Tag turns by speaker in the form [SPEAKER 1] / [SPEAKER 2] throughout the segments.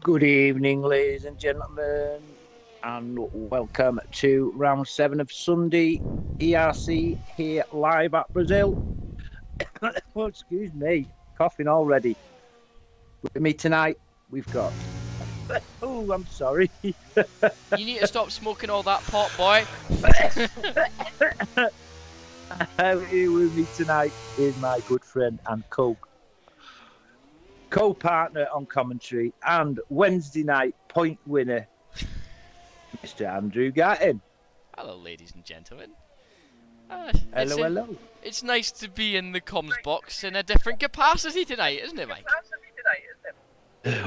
[SPEAKER 1] Good evening, ladies and gentlemen, and welcome to round 7 of Sunday ERC here live at Brazil. Oh, excuse me, coughing already. With me tonight, we've got. Oh, I'm sorry.
[SPEAKER 2] You need to stop smoking all that pot, boy.
[SPEAKER 1] Here with me tonight is my good friend and co-partner on commentary and Wednesday night point winner, Mr. Andrew Gatton.
[SPEAKER 2] Hello, ladies and gentlemen.
[SPEAKER 1] Hello.
[SPEAKER 2] It's nice to be in the comms box in a different capacity tonight, isn't it, Mike?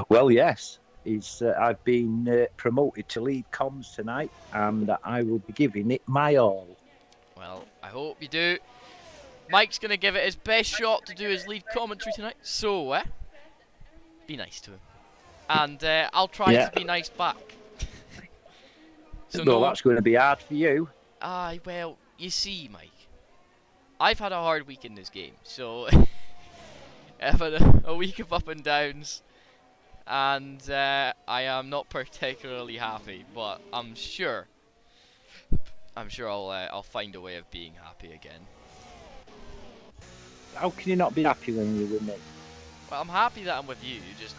[SPEAKER 1] Well, yes. I've been promoted to lead comms tonight, and I will be giving it my all.
[SPEAKER 2] Well, I hope you do. Mike's going to give it his best shot to do his lead commentary tonight, so be nice to him. And I'll try to be nice back.
[SPEAKER 1] So that's going to be hard for you.
[SPEAKER 2] Well, you see, Mike, I've had a hard week in this game, so I've had a week of up and downs, and I am not particularly happy, but I'm sure I'll find a way of being happy again.
[SPEAKER 1] How can you not be happy when you're with me?
[SPEAKER 2] Well, I'm happy that I'm with you, just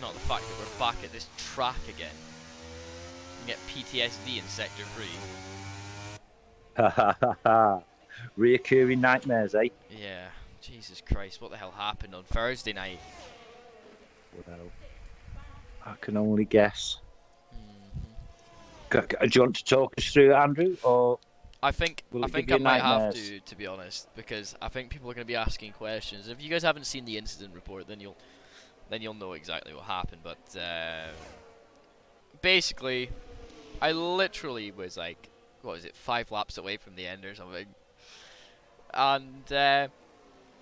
[SPEAKER 2] not the fact that we're back at this track again. You get PTSD in Sector 3.
[SPEAKER 1] Ha ha ha ha. Reoccurring nightmares, eh?
[SPEAKER 2] Yeah. Jesus Christ, what the hell happened on Thursday night?
[SPEAKER 1] Well, I can only guess. Do you want to talk us through it, Andrew, or
[SPEAKER 2] I think I might have to be honest, because I think people are going to be asking questions. If you guys haven't seen the incident report, then you'll know exactly what happened. But basically, I literally was like, what was it, 5 laps away from the end or something, and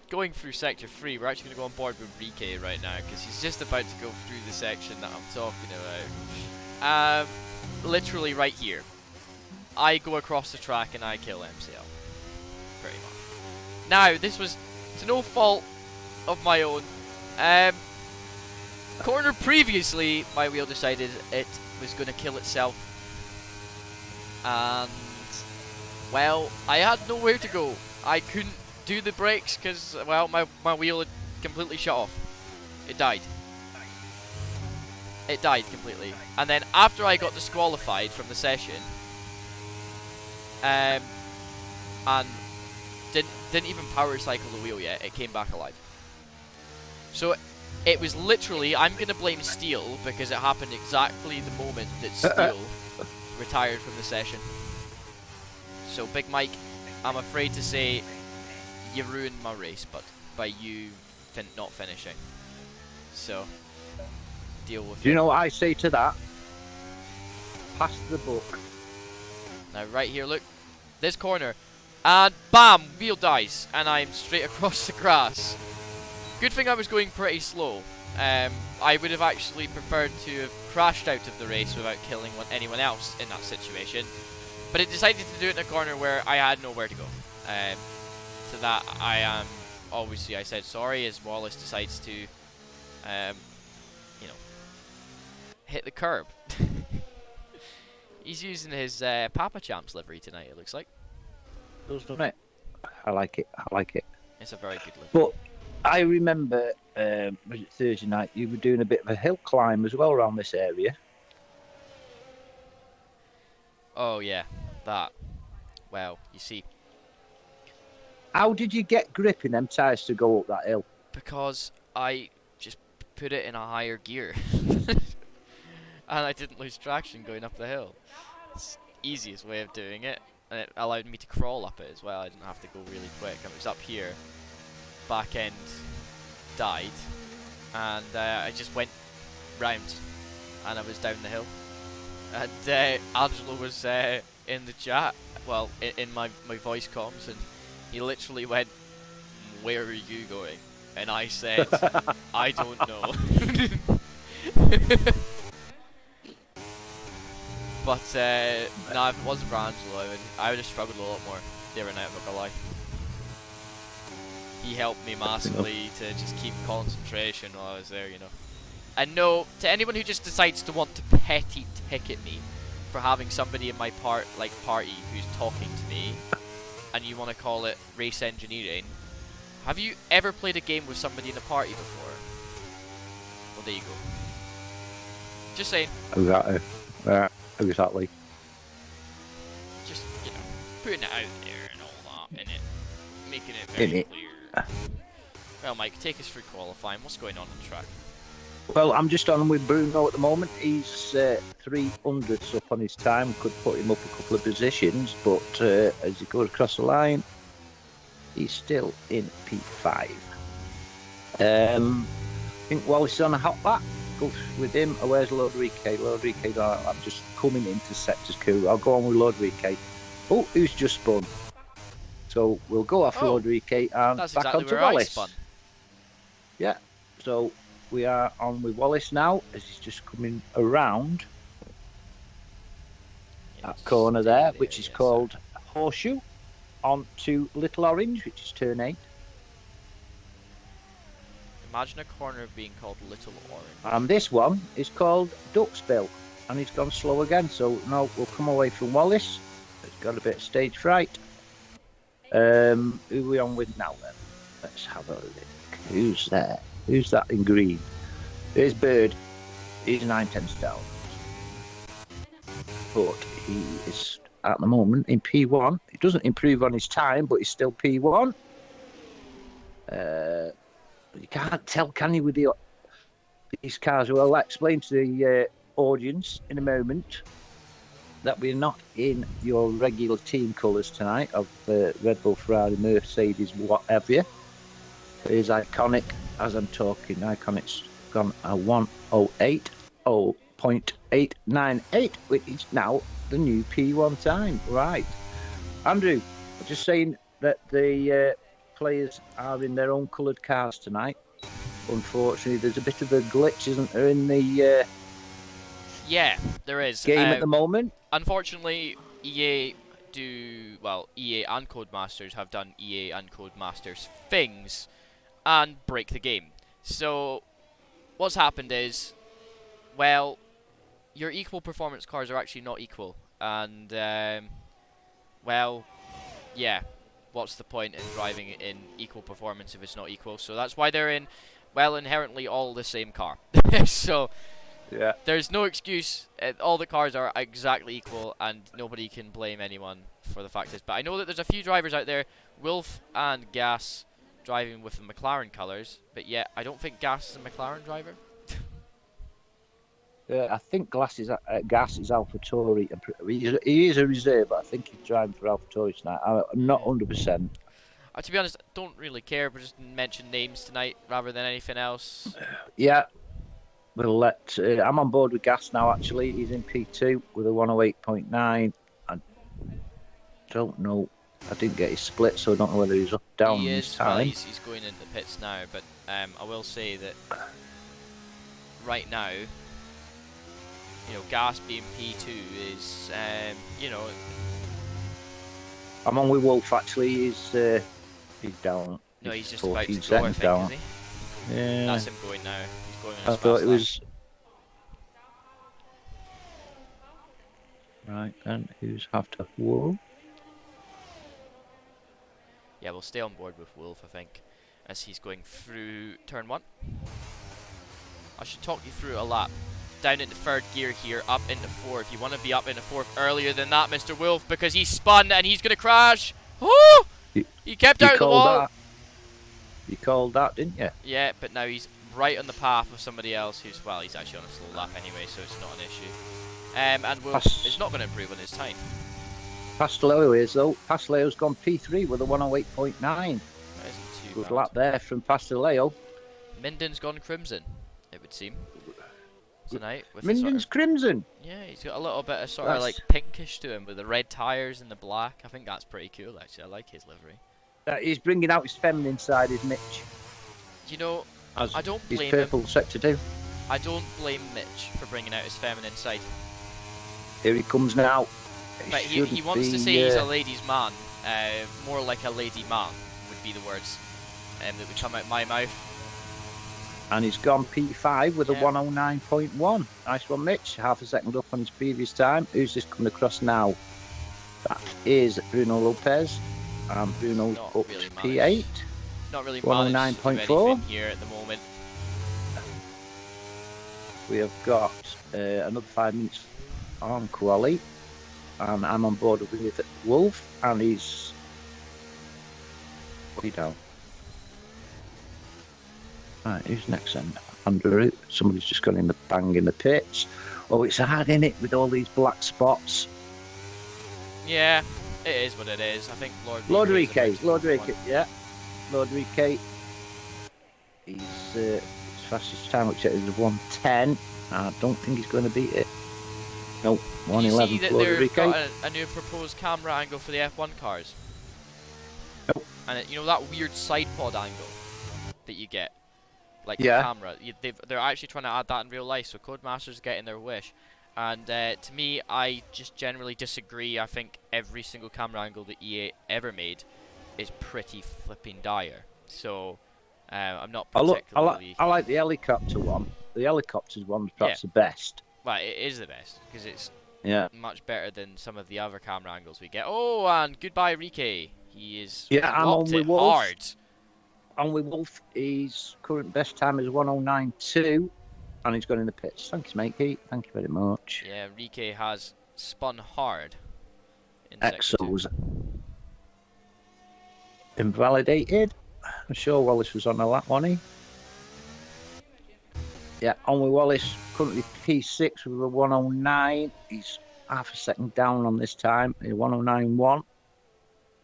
[SPEAKER 2] going through Sector 3, we're actually going to go on board with Rike right now, because he's just about to go through the section that I'm talking about. Literally right here. I go across the track and I kill MCL. Pretty much. Now, this was to no fault of my own. Corner previously, my wheel decided it was going to kill itself. And, well, I had nowhere to go. I couldn't do the brakes because, well, my wheel had completely shut off. It died. It died completely. And then after I got disqualified from the session, and didn't even power cycle the wheel yet, it came back alive. So it was literally, I'm going to blame Steel because it happened exactly the moment that Steel retired from the session. So Big Mike, I'm afraid to say you ruined my race, but by you not finishing. So deal with it.
[SPEAKER 1] Do you know what I say to that? Pass the book.
[SPEAKER 2] Now right here, look, this corner, and bam, wheel dies, and I'm straight across the grass. Good thing I was going pretty slow. I would have actually preferred to have crashed out of the race without killing anyone else in that situation, but it decided to do it in a corner where I had nowhere to go. To that, I am obviously, I said sorry as Wallace decides to, hit the curb. He's using his Papa Champs livery tonight, it looks like.
[SPEAKER 1] Doesn't it? I like it.
[SPEAKER 2] It's a very good livery.
[SPEAKER 1] But I remember, was it Thursday night, you were doing a bit of a hill climb as well around this area.
[SPEAKER 2] Oh, yeah, that. Well, you see.
[SPEAKER 1] How did you get grip in them tyres to go up that hill?
[SPEAKER 2] Because I just put it in a higher gear. And I didn't lose traction going up the hill. easiest way of doing it, and it allowed me to crawl up it as well. I didn't have to go really quick. I was up here, back end died, and I just went round, and I was down the hill. And Angelo was in the chat, well, in my voice comms, and he literally went, "Where are you going?" And I said, "I don't know." But no, if it wasn't for Angelo, I would have struggled a lot more there and out, not gonna lie. He helped me massively to just keep concentration while I was there, you know. And no, to anyone who just decides to want to petty ticket me for having somebody in my party who's talking to me, and you want to call it race engineering, have you ever played a game with somebody in a party before? Well, there you go. Just saying.
[SPEAKER 1] Exactly. Yeah, exactly.
[SPEAKER 2] Just, you know, putting it out there and all that, innit? Making it very clear. Well, Mike, take us through qualifying. What's going on the track?
[SPEAKER 1] Well, I'm just on with Bruno at the moment. He's 300s up on his time. Could put him up a couple of positions, but as he goes across the line, he's still in P5. I think Wallace is on a hot lap. Goes with him. Where's Lodrique? Lodrique, I'm just coming into sectors coup. I'll go on with Lodrique. Oh, who's just spun? So we'll go off Lodrique and
[SPEAKER 2] that's
[SPEAKER 1] back
[SPEAKER 2] exactly
[SPEAKER 1] onto
[SPEAKER 2] where
[SPEAKER 1] Wallace.
[SPEAKER 2] I spun.
[SPEAKER 1] Yeah, so we are on with Wallace now as he's just coming around that corner there, which is called Horseshoe, on to Little Orange, which is turn 8.
[SPEAKER 2] Imagine a corner being called Little Orange.
[SPEAKER 1] And this one is called Duckspill, and he's gone slow again, so now we'll come away from Wallace. He's got a bit of stage fright. Who are we on with now then? Let's have a look. Who's there? Who's that in green? There's Bird. He's 9/10 down. But he is at the moment in P1. He doesn't improve on his time, but he's still P1. You can't tell, can you, with these cars? Well, I'll explain to the audience in a moment that we're not in your regular team colours tonight of Red Bull, Ferrari, Mercedes, whatever. It is Iconic, as I'm talking. Iconic's gone a 1:08.898, which is now the new P1 time. Right. Andrew, I'm just saying that the players are in their own coloured cars tonight. Unfortunately, there's a bit of a glitch, isn't there, in the
[SPEAKER 2] yeah, there is.
[SPEAKER 1] Game at the moment.
[SPEAKER 2] Unfortunately, EA and Codemasters have done EA and Codemasters things and break the game. So, what's happened is, well, your equal performance cars are actually not equal. And, well, yeah, what's the point in driving in equal performance if it's not equal? So that's why they're in, well, inherently all the same car. So,
[SPEAKER 1] yeah,
[SPEAKER 2] there's no excuse. All the cars are exactly equal, and nobody can blame anyone for the fact this. But I know that there's a few drivers out there, Wolf and Gas, driving with the McLaren colours. But yet, I don't think Gas is a McLaren driver.
[SPEAKER 1] I think Gas is AlphaTauri. He is a reserve, but I think he's driving for AlphaTauri tonight. I'm not 100%.
[SPEAKER 2] To be honest, I don't really care. We're just mention names tonight rather than anything else.
[SPEAKER 1] Yeah. We'll let. I'm on board with Gas now. Actually, he's in P2 with a 1:08.9. I don't know. I didn't get his split, so I don't know whether he's up down.
[SPEAKER 2] He
[SPEAKER 1] his
[SPEAKER 2] is.
[SPEAKER 1] time.
[SPEAKER 2] Well, he's going into the pits now, but I will say that right now, you know, Gas being P2 is, you know.
[SPEAKER 1] I'm on with Wolf. Actually, he's down.
[SPEAKER 2] No, he's just about to go. I think, down. Is he?
[SPEAKER 1] Yeah.
[SPEAKER 2] That's him going now.
[SPEAKER 1] I thought it was right then. Who's after Wolf?
[SPEAKER 2] Yeah, we'll stay on board with Wolf, I think, as he's going through turn 1. I should talk you through a lap. Down into 3rd gear here, up into 4th. You want to be up into 4th earlier than that, Mr. Wolf, because he's spun and he's going to crash. Oh! He kept out of the wall.
[SPEAKER 1] That. You called that, didn't you?
[SPEAKER 2] Yeah, but now he's right on the path of somebody else who's, well, he's actually on a slow lap anyway, so it's not an issue. And Wolf is not going to improve on his time.
[SPEAKER 1] Pasteleo is though. Pasteleo's gone P3 with a 108.9.
[SPEAKER 2] That isn't too
[SPEAKER 1] Good
[SPEAKER 2] bad.
[SPEAKER 1] lap there from Pasteleo.
[SPEAKER 2] Minden's gone crimson, it would seem, tonight. With
[SPEAKER 1] Minden's
[SPEAKER 2] sort of,
[SPEAKER 1] crimson.
[SPEAKER 2] yeah, he's got a little bit of sort of like pinkish to him with the red tyres and the black. I think that's pretty cool, actually. I like his livery.
[SPEAKER 1] He's bringing out his feminine side, is Mitch.
[SPEAKER 2] You know,
[SPEAKER 1] As
[SPEAKER 2] I don't
[SPEAKER 1] his
[SPEAKER 2] blame
[SPEAKER 1] purple
[SPEAKER 2] him.
[SPEAKER 1] sector too.
[SPEAKER 2] I don't blame Mitch for bringing out his feminine side.
[SPEAKER 1] Here he comes now.
[SPEAKER 2] But he wants to say he's a ladies' man. More like a lady man would be the words that would come out my mouth.
[SPEAKER 1] And he's gone P5 with a 109.1. Nice one, Mitch. Half a second up on his previous time. Who's this coming across now? That is Bruno Lopez. And Bruno's up
[SPEAKER 2] really
[SPEAKER 1] to P8.
[SPEAKER 2] Not really managed to do anything here at the moment.
[SPEAKER 1] We have got another 5 minutes on quali. And I'm on board with Wolf. And he's way down. Right, who's next then? Andrew. Somebody's just gone in the bang in the pits. Oh, it's hard, in it, with all these black spots.
[SPEAKER 2] Yeah, it is what it is. I think
[SPEAKER 1] Lord Rique, yeah. Lord Rique. He's his fastest time, which is 1:10. I don't think he's going to beat it. Nope, 1:11.
[SPEAKER 2] See that they've got a new proposed camera angle for the F1 cars.
[SPEAKER 1] Nope.
[SPEAKER 2] And you know that weird side pod angle that you get, like the camera. They're actually trying to add that in real life. So Codemasters getting their wish. And to me, I just generally disagree. I think every single camera angle that EA ever made is pretty flipping dire. So I'm not particularly...
[SPEAKER 1] I like the helicopter one. The helicopters one's perhaps the best.
[SPEAKER 2] Well, it is the best, because it's much better than some of the other camera angles we get. Oh, and goodbye, Rique. He is
[SPEAKER 1] I'm on with Wolf.
[SPEAKER 2] hard.
[SPEAKER 1] On with Wolf. His current best time is 109.2. And he's gone in the pits. Thanks, matey. Thank you very much.
[SPEAKER 2] Yeah, Rique has spun hard.
[SPEAKER 1] Exos invalidated. I'm sure Wallace was on the lap, wasn't he? Yeah, on with Wallace. Currently P6 with a 109. He's half a second down on this time. 109.1.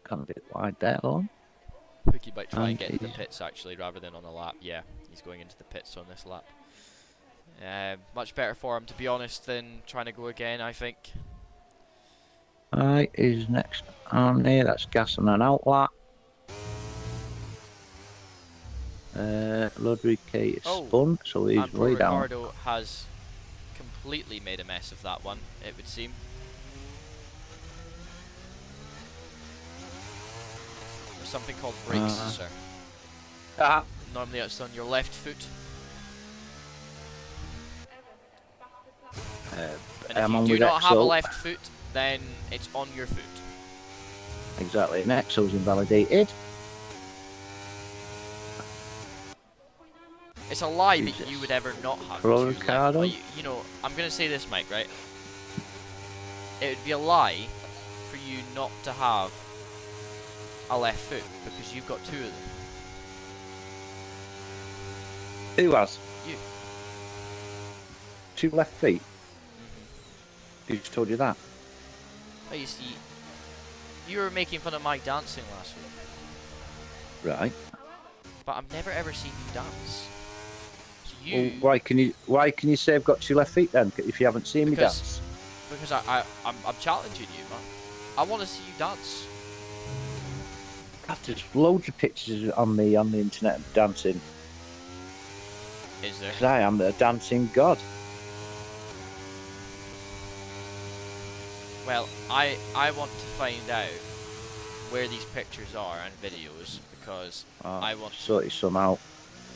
[SPEAKER 1] Kind of a bit wide there, though.
[SPEAKER 2] I think he might try and get into the pits, actually, rather than on a lap. Yeah, he's going into the pits on this lap. Much better for him, to be honest, than trying to go again, I think.
[SPEAKER 1] Alright, who's next on there? That's gas on an outlap. Rodrigue is spun, so he's way down.
[SPEAKER 2] Ricardo has completely made a mess of that one, it would seem. There's something called brakes, sir. Normally it's on your left foot. And if you do not have a left foot, then it's on your foot.
[SPEAKER 1] Exactly. Exo's invalidated.
[SPEAKER 2] It's a lie that you would ever not have two left. Like, you know, I'm going to say this, Mike, right? It would be a lie for you not to have a left foot, because you've got two of them.
[SPEAKER 1] Who has?
[SPEAKER 2] You.
[SPEAKER 1] Two left feet? Who just told you that?
[SPEAKER 2] Oh, you see, you were making fun of my dancing last week.
[SPEAKER 1] Right.
[SPEAKER 2] But I've never ever seen you dance. So you...
[SPEAKER 1] Well, why can you say I've got two left feet then, if you haven't seen me dance?
[SPEAKER 2] Because I'm challenging you, man. I want to see you dance.
[SPEAKER 1] God, there's loads of pictures on me on the internet of dancing.
[SPEAKER 2] Is there?
[SPEAKER 1] Because I am the dancing god.
[SPEAKER 2] Well, I want to find out where these pictures are and videos, because I want to
[SPEAKER 1] sort it some out.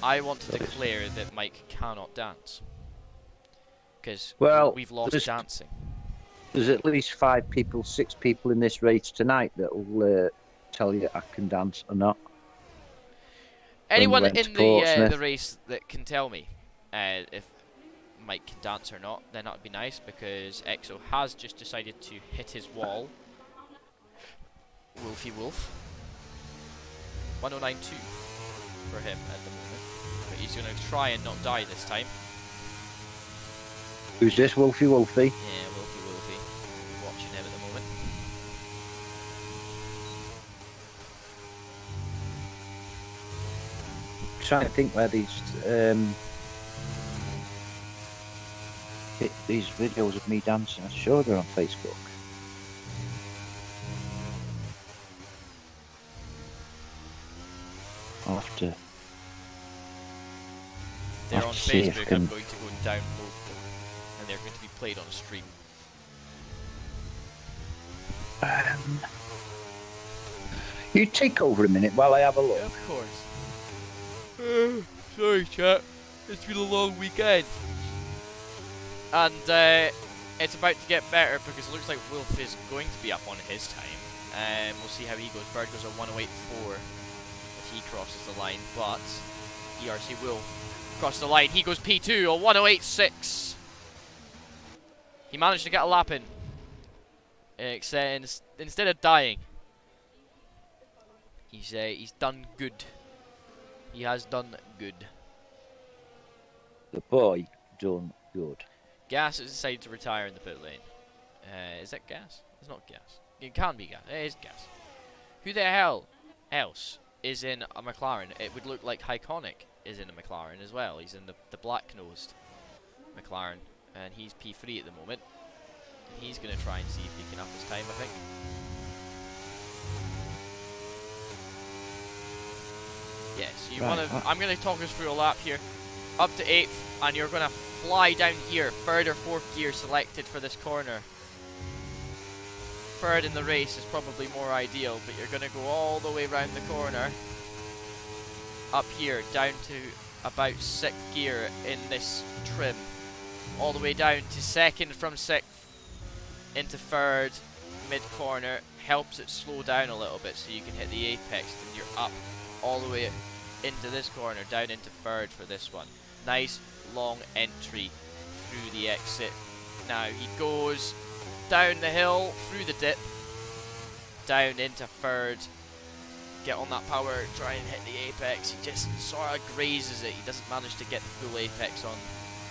[SPEAKER 2] I want to declare that Mike cannot dance. Because we've lost dancing.
[SPEAKER 1] There's at least 5 people, 6 people in this race tonight that will tell you I can dance or not.
[SPEAKER 2] Anyone in the race that can tell me if Mike can dance or not, then that would be nice, because EXO has just decided to hit his wall. Wolfie Wolf. 109.2 for him at the moment. But he's going to try and not die this time.
[SPEAKER 1] Who's this? Wolfie Wolfie?
[SPEAKER 2] Yeah, Wolfie
[SPEAKER 1] trying to think where these these videos of me dancing. I'm sure they're on Facebook. I'll have to.
[SPEAKER 2] They're
[SPEAKER 1] I'll
[SPEAKER 2] on
[SPEAKER 1] see if I
[SPEAKER 2] Facebook.
[SPEAKER 1] can-
[SPEAKER 2] I'm going to go and download them, and they're going to be played on a stream.
[SPEAKER 1] You take over a minute while I have a look.
[SPEAKER 2] Of course. Sorry, chat. It's been a long weekend. And it's about to get better because it looks like Wolf is going to be up on his time. We'll see how he goes. Bird goes at 108.4 if he crosses the line, but ERC Wolf cross the line. He goes P2 on 108.6. He managed to get a lap in. Instead of dying. He's done good. He has done good.
[SPEAKER 1] The boy done good.
[SPEAKER 2] Gas has decided to retire in the pit lane. Is that gas? It's not gas. It can be gas. It is gas. Who the hell else is in a McLaren? It would look like Hyconic is in a McLaren as well. He's in the black-nosed McLaren, and he's P3 at the moment. And he's going to try and see if he can up his time, I think. Yes, you
[SPEAKER 1] Right,
[SPEAKER 2] want to. I'm going to talk us through a lap here, up to 8th, and you're going to fly down here. 3rd or 4th gear selected for this corner. 3rd in the race is probably more ideal, but you're going to go all the way around the corner, up here, down to about 6th gear in this trim, all the way down to 2nd from 6th into 3rd, mid corner. Helps it slow down a little bit so you can hit the apex, and you're up all the way into this corner, down into 3rd for this one. Nice long entry through the exit. Now he goes down the hill, through the dip, down into 3rd. Get on that power, try and hit the apex. He just sort of grazes it. He doesn't manage to get the full apex on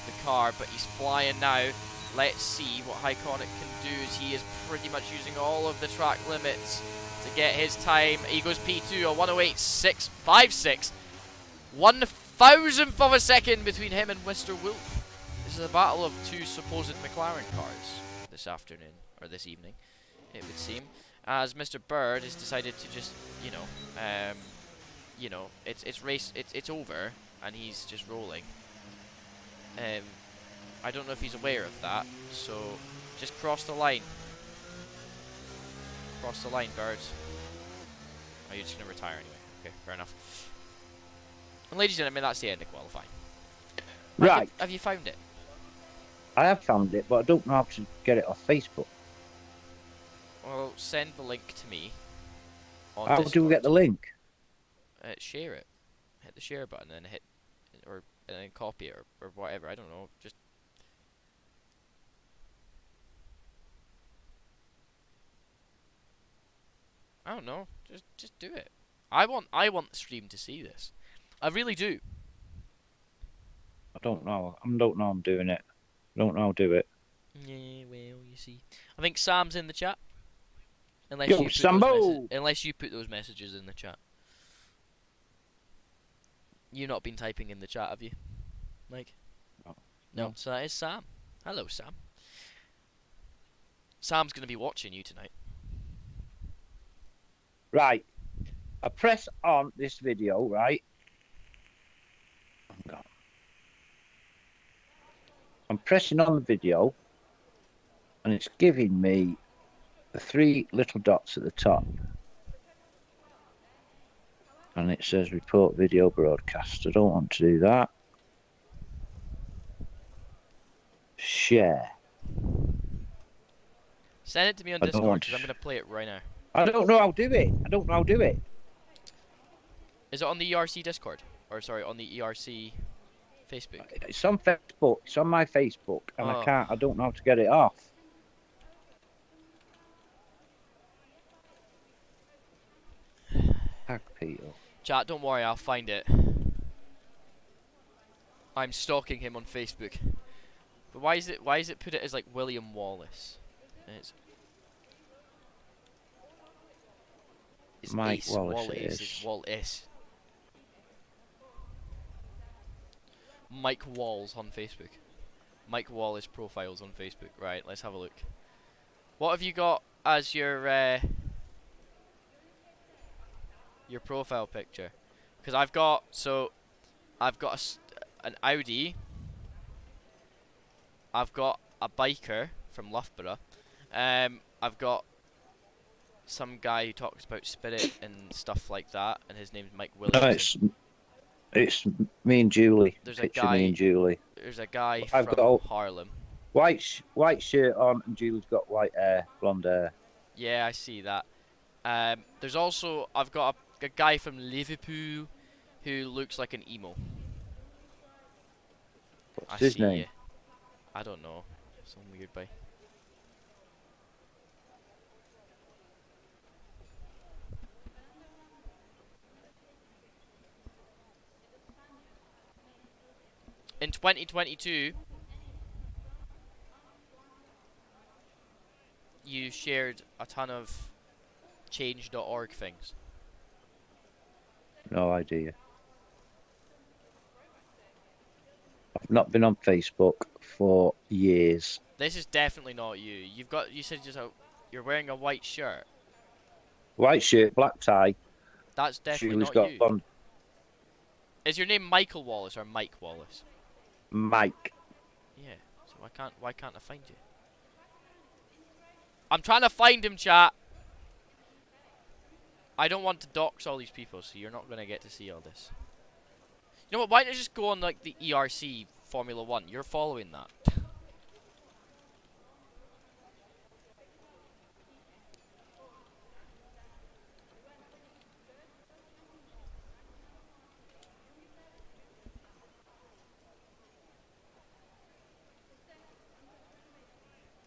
[SPEAKER 2] the car, but he's flying now. Let's see what Hyconic can do, as he is pretty much using all of the track limits to get his time. He goes P2 on 108.656. 1,000th of a second between him and Mr. Wolf. This is a battle of two supposed McLaren cars this afternoon, or this evening, it would seem. As Mr. Bird has decided to just, it's over, and he's just rolling. I don't know if he's aware of that, so just cross the line. Cross the line, Birds. Oh, you're just going to retire anyway. Okay, fair enough. And ladies and gentlemen, that's the end of qualifying.
[SPEAKER 1] Right.
[SPEAKER 2] Have you found it?
[SPEAKER 1] I have found it, but I don't know how to get it off Facebook.
[SPEAKER 2] Well, send the link to me. On
[SPEAKER 1] How do we get the
[SPEAKER 2] Discord.
[SPEAKER 1] link?
[SPEAKER 2] Share it. Hit the share button and and then copy it or whatever. I don't know. Just. I don't know. Just do it. I want the stream to see this. I really do.
[SPEAKER 1] I don't know. I don't know I'm doing it. I don't know how to do it.
[SPEAKER 2] Yeah, well, you see. I think Sam's in the chat. Unless
[SPEAKER 1] Yo,
[SPEAKER 2] you put
[SPEAKER 1] Sambo!
[SPEAKER 2] unless you put those messages in the chat. You've not been typing in the chat, have you, Mike? No. So that is Sam. Hello, Sam. Sam's going to be watching you tonight.
[SPEAKER 1] Right. I press on this video, right? Hang on. I'm pressing on the video, and it's giving me the 3 little dots at the top. And it says report video broadcast. I don't want to do that. Share.
[SPEAKER 2] Send it to me on Discord, because I'm going to play it right now.
[SPEAKER 1] I don't know how to do it. I don't know how to do it.
[SPEAKER 2] Is it on the ERC Discord? Or, sorry, on the ERC Facebook?
[SPEAKER 1] It's on Facebook. It's on my Facebook. And I don't know how to get it off. Tag Peter.
[SPEAKER 2] Chat, don't worry, I'll find it. I'm stalking him on Facebook. But why is it put it as like William Wallace? It's
[SPEAKER 1] Mike
[SPEAKER 2] Ace
[SPEAKER 1] Wallace.
[SPEAKER 2] It's Wallace. Mike Walls on Facebook. Mike Wallace profiles on Facebook. Right, let's have a look. What have you got as your profile picture? Because I've got an Audi. I've got a biker from Loughborough. I've got some guy who talks about spirit and stuff like that, and his name's Mike
[SPEAKER 1] No,
[SPEAKER 2] Williamson.
[SPEAKER 1] it's me and Julie.
[SPEAKER 2] There's a
[SPEAKER 1] Picture me
[SPEAKER 2] guy.
[SPEAKER 1] and Julie.
[SPEAKER 2] There's a guy
[SPEAKER 1] I've
[SPEAKER 2] from
[SPEAKER 1] got
[SPEAKER 2] Harlem.
[SPEAKER 1] white shirt on, and Julie's got white hair, blonde hair.
[SPEAKER 2] Yeah, I see that. There's also I've got a guy from Liverpool who looks like an emo.
[SPEAKER 1] What's his name?
[SPEAKER 2] You. I don't know. Some weird guy. In 2022, you shared a ton of change.org things.
[SPEAKER 1] No idea. I've not been on Facebook for years.
[SPEAKER 2] This is definitely not you. You said you're wearing a white shirt.
[SPEAKER 1] White shirt, black tie.
[SPEAKER 2] That's definitely
[SPEAKER 1] Julie's
[SPEAKER 2] not
[SPEAKER 1] got
[SPEAKER 2] you.
[SPEAKER 1] blonde.
[SPEAKER 2] Is your name Michael Wallace or Mike Wallace?
[SPEAKER 1] Mike.
[SPEAKER 2] Yeah. So why can't I find you? I'm trying to find him, chat. I don't want to dox all these people, so you're not gonna get to see all this. You know what? Why don't you just go on like the ERC Formula 1? You're following that.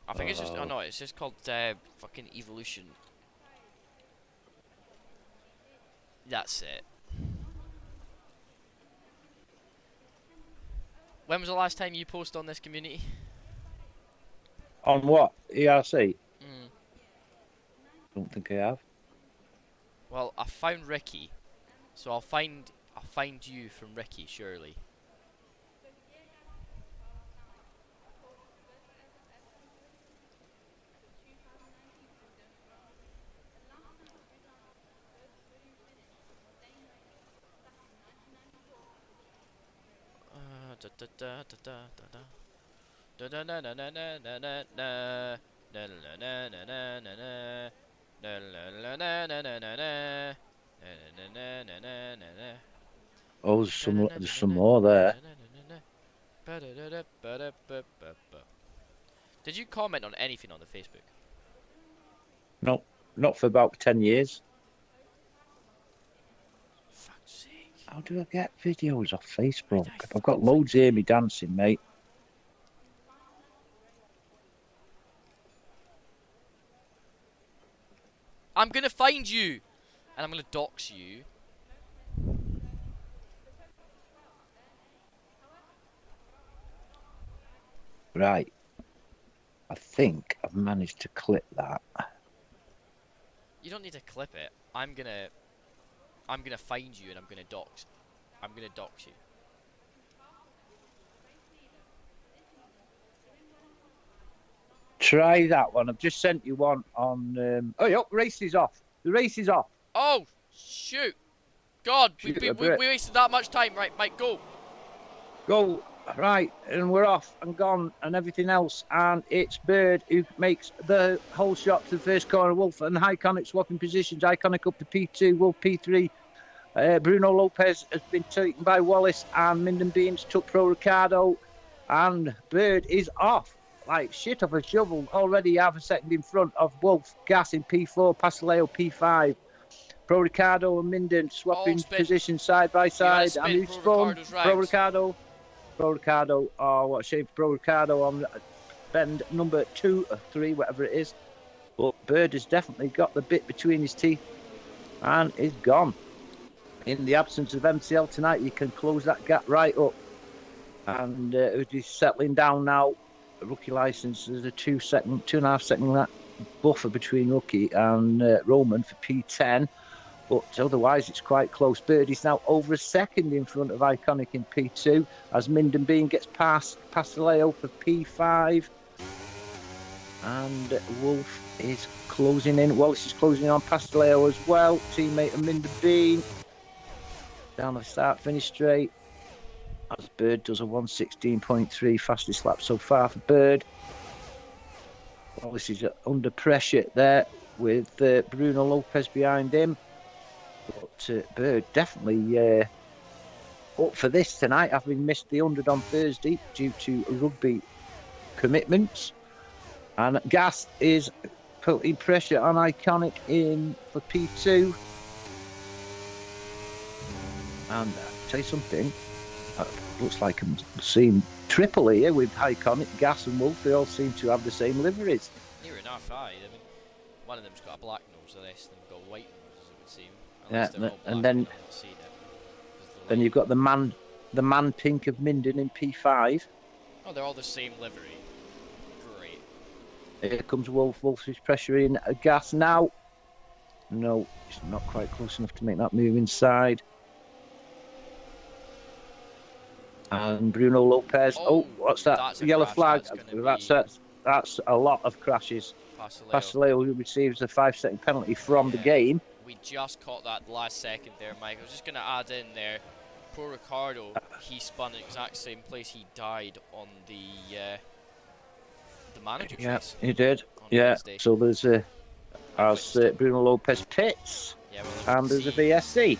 [SPEAKER 2] I think it's just. Oh no, it's just called fucking Evolution. That's it. When was the last time you posted on this community?
[SPEAKER 1] On what? ERC?
[SPEAKER 2] Mm.
[SPEAKER 1] Don't think I have.
[SPEAKER 2] Well, I found Ricky, so I'll find you from Ricky, surely.
[SPEAKER 1] Oh, there's some more there.
[SPEAKER 2] Did you comment on anything on the Facebook?
[SPEAKER 1] No, not for about 10 years.
[SPEAKER 2] Fuck's sake.
[SPEAKER 1] How do I get videos off Facebook? I've got loads of me dancing, mate.
[SPEAKER 2] I'm gonna find you, and I'm gonna dox you.
[SPEAKER 1] Right. I think I've managed to clip that.
[SPEAKER 2] You don't need to clip it. I'm gonna find you and I'm gonna dox you.
[SPEAKER 1] Try that one. I've just sent you one on. Oh, yep, race is off. The race is off.
[SPEAKER 2] Oh shoot! God, we
[SPEAKER 1] Shoot,
[SPEAKER 2] wasted that much time. Right, Mike, go.
[SPEAKER 1] Go. Right, and we're off and gone and everything else. And it's Bird who makes the whole shot to the first corner. Wolf and Iconic swapping positions. Iconic up to P2, Wolf P3. Bruno Lopez has been taken by Wallace, and Minden Beans took Pro Ricardo. And Bird is off like shit off a shovel. Already half a second in front of Wolf. Gas in P4, Pasteleo P5. Pro Ricardo and Minden swapping positions side by side. And who's spun? Pro Ricardo. Oh, what a shame for Pro Ricardo on bend number 2 or 3, whatever it is. But Bird has definitely got the bit between his teeth and is gone. In the absence of MCL tonight, you can close that gap right up. And he's settling down now. Rookie license, there's a 2.5 second buffer between Rookie and Roman for P10. But otherwise, it's quite close. Birdie's now over a second in front of Iconic in P2 as Minden Bean gets past Pasteleo for P5. And Wolf is closing in. Wallace is closing in on Pasteleo as well. Teammate of Minden Bean. Down the start finish straight. As Bird does a 116.3 fastest lap so far for Bird. Wallace is under pressure there with Bruno Lopez behind him. But Bird definitely up for this tonight, having missed the 100 on Thursday due to rugby commitments. And Gas is putting pressure on Iconic in for P2. And tell you something, looks like I'm seeing triple here with Iconic, Gas and Wolf. They all seem to have the same liveries.
[SPEAKER 2] Near enough, aye. I mean, one of them's got a black nose, the rest of them got white noses, it would seem. Unless they're all black,
[SPEAKER 1] and then then you've got the man pink of Minden in P5.
[SPEAKER 2] Oh, they're all the same livery. Great.
[SPEAKER 1] Here comes Wolf. Wolf is pressuring Gas now. No, he's not quite close enough to make that move inside. And Bruno Lopez. Oh, what's that?
[SPEAKER 2] That's
[SPEAKER 1] Yellow
[SPEAKER 2] crash.
[SPEAKER 1] flag. That's a lot of crashes. Pasteleo who receives a 5-second penalty from the game.
[SPEAKER 2] We just caught that last second there, Mike. I was just going to add in there. Poor Ricardo, he spun in the exact same place he died on the manager's race.
[SPEAKER 1] Yeah, he did. Yeah, Wednesday. So there's Bruno Lopez pits, and there's a VSC.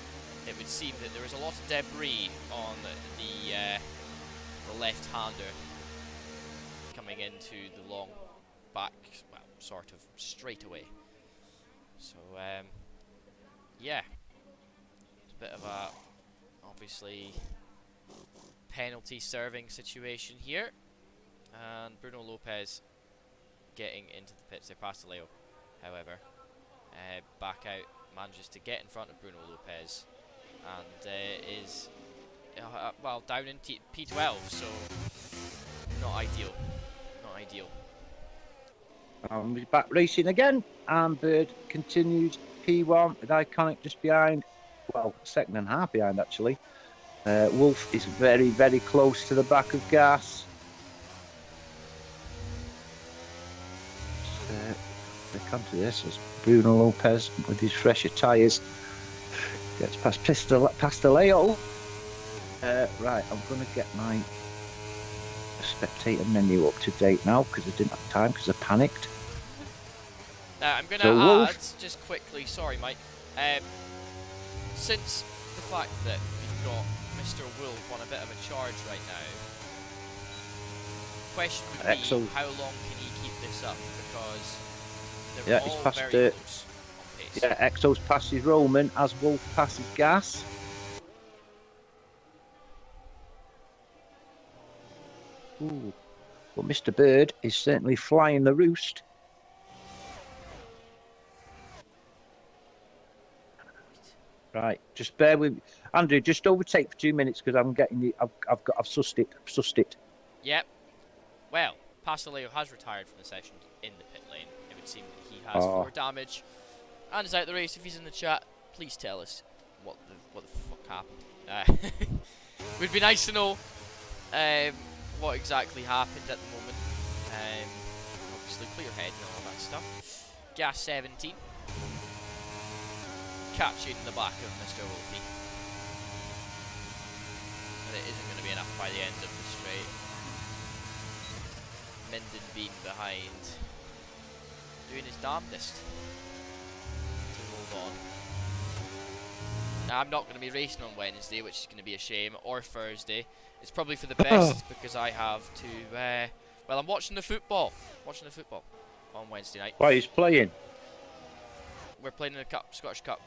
[SPEAKER 2] It would seem that there was a lot of debris on the left-hander coming into the long back, well, sort of straightaway. So, yeah, it's a bit of a, obviously, penalty serving situation here. And Bruno Lopez getting into the pits there. Pasteleo, however, back out, manages to get in front of Bruno Lopez and is, well, down in P12, so not ideal. Not ideal.
[SPEAKER 1] We're back racing again, and Bird continues P1 with Iconic just behind, well, second and a half behind actually. Wolf is very, very close to the back of Gas. They come to this as Bruno Lopez with his fresher tyres gets past Pasteleo. Right, I'm going to get my spectator menu up to date now because I didn't have time because I panicked.
[SPEAKER 2] Now I'm going to add, just quickly, sorry Mike, since the fact that we've got Mr. Wolf on a bit of a charge right now, the question would be how long can he keep this up, because they're all
[SPEAKER 1] past,
[SPEAKER 2] very close on pace.
[SPEAKER 1] Yeah, Exos passes Roman as Wolf passes Gas. Ooh. But Mr. Bird is certainly flying the roost. Right, just bear with me. Andrew, just overtake for 2 minutes because I'm getting the. I've sussed it.
[SPEAKER 2] Yep. Well, Pasteleo has retired from the session in the pit lane. It would seem that he has 4 damage and is out the race. If he's in the chat, please tell us what the fuck happened. Would be nice to know what exactly happened at the moment. Obviously, clear head and all that stuff. Gas 17. Catching the back of Mr. Wolfie. But it isn't going to be enough by the end of the straight. Minden Bean behind. Doing his damnedest to hold on. Now, I'm not going to be racing on Wednesday, which is going to be a shame, or Thursday. It's probably for the best because I have to, well, I'm watching the football. On Wednesday night.
[SPEAKER 1] Why, he's playing?
[SPEAKER 2] We're playing in the Cup, Scottish Cup.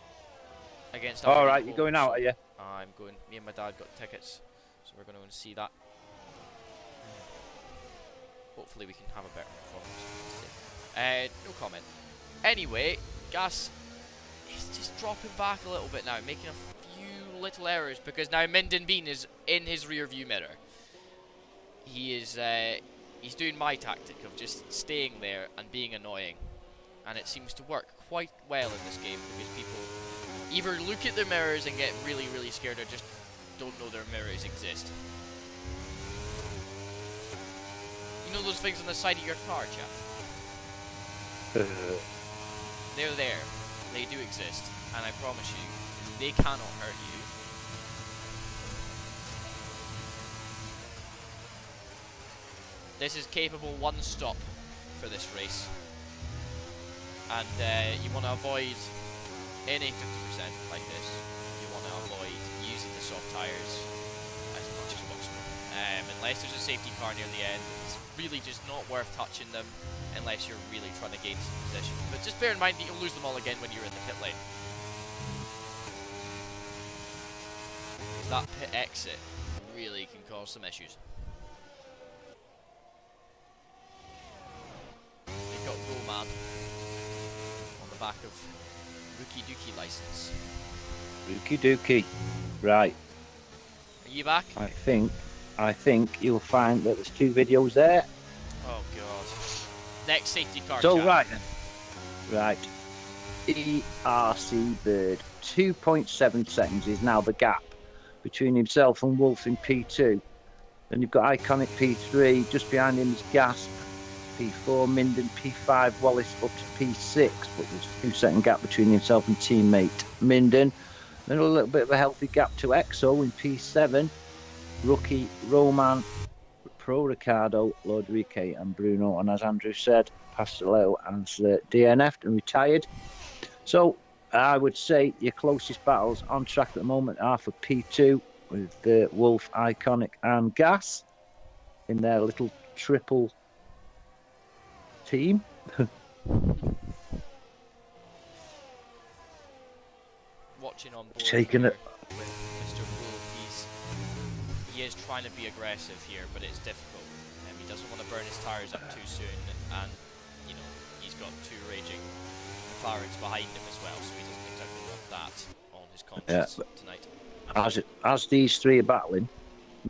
[SPEAKER 2] Against
[SPEAKER 1] all right, you're going out, are you?
[SPEAKER 2] I'm going. Me and my dad got tickets, so we're going to go and see that. Hopefully, we can have a better performance. No comment. Anyway, Gas is just dropping back a little bit now, making a few little errors because now Minden Bean is in his rear view mirror. He is. He's doing my tactic of just staying there and being annoying, and it seems to work quite well in this game because people Either look at the mirrors and get really, really scared, or just don't know their mirrors exist. You know those things on the side of your car, chap? They're there. They do exist. And I promise you, they cannot hurt you. This is capable one stop for this race. And you want to avoid any 50% like this. You want to avoid using the soft tyres as much as possible. Unless there's a safety car near the end, it's really just not worth touching them unless you're really trying to gain some position. But just bear in mind that you'll lose them all again when you're in the pit lane. That pit exit really can cause some issues. You've got Roman on the back of Rookie Dookie license.
[SPEAKER 1] Rookie Dookie. Right.
[SPEAKER 2] Are you back?
[SPEAKER 1] I think you'll find that there's 2 videos there.
[SPEAKER 2] Oh god. Next safety car.
[SPEAKER 1] So
[SPEAKER 2] chat.
[SPEAKER 1] right then. Right. ERC Bird. 2.7 seconds is now the gap between himself and Wolf in P2. Then you've got Iconic P3, just behind him is Gas, P4, Minden, P5, Wallace up to P6, but there's a 2-second gap between himself and teammate Minden. Then a little bit of a healthy gap to Exo in P7, Rookie, Roman, Pro Ricardo, Lodrique and Bruno, and as Andrew said, Pasteleo has DNF'd and retired. So I would say your closest battles on track at the moment are for P2 with Wolf, Iconic and Gas in their little triple team.
[SPEAKER 2] Watching on board
[SPEAKER 1] Taking it
[SPEAKER 2] with Mr. Wolf, he is trying to be aggressive here, but it's difficult. He doesn't want to burn his tyres up too soon, and you know he's got 2 raging McLarens behind him as well, so he doesn't exactly want that on his conscience tonight.
[SPEAKER 1] As these 3 are battling,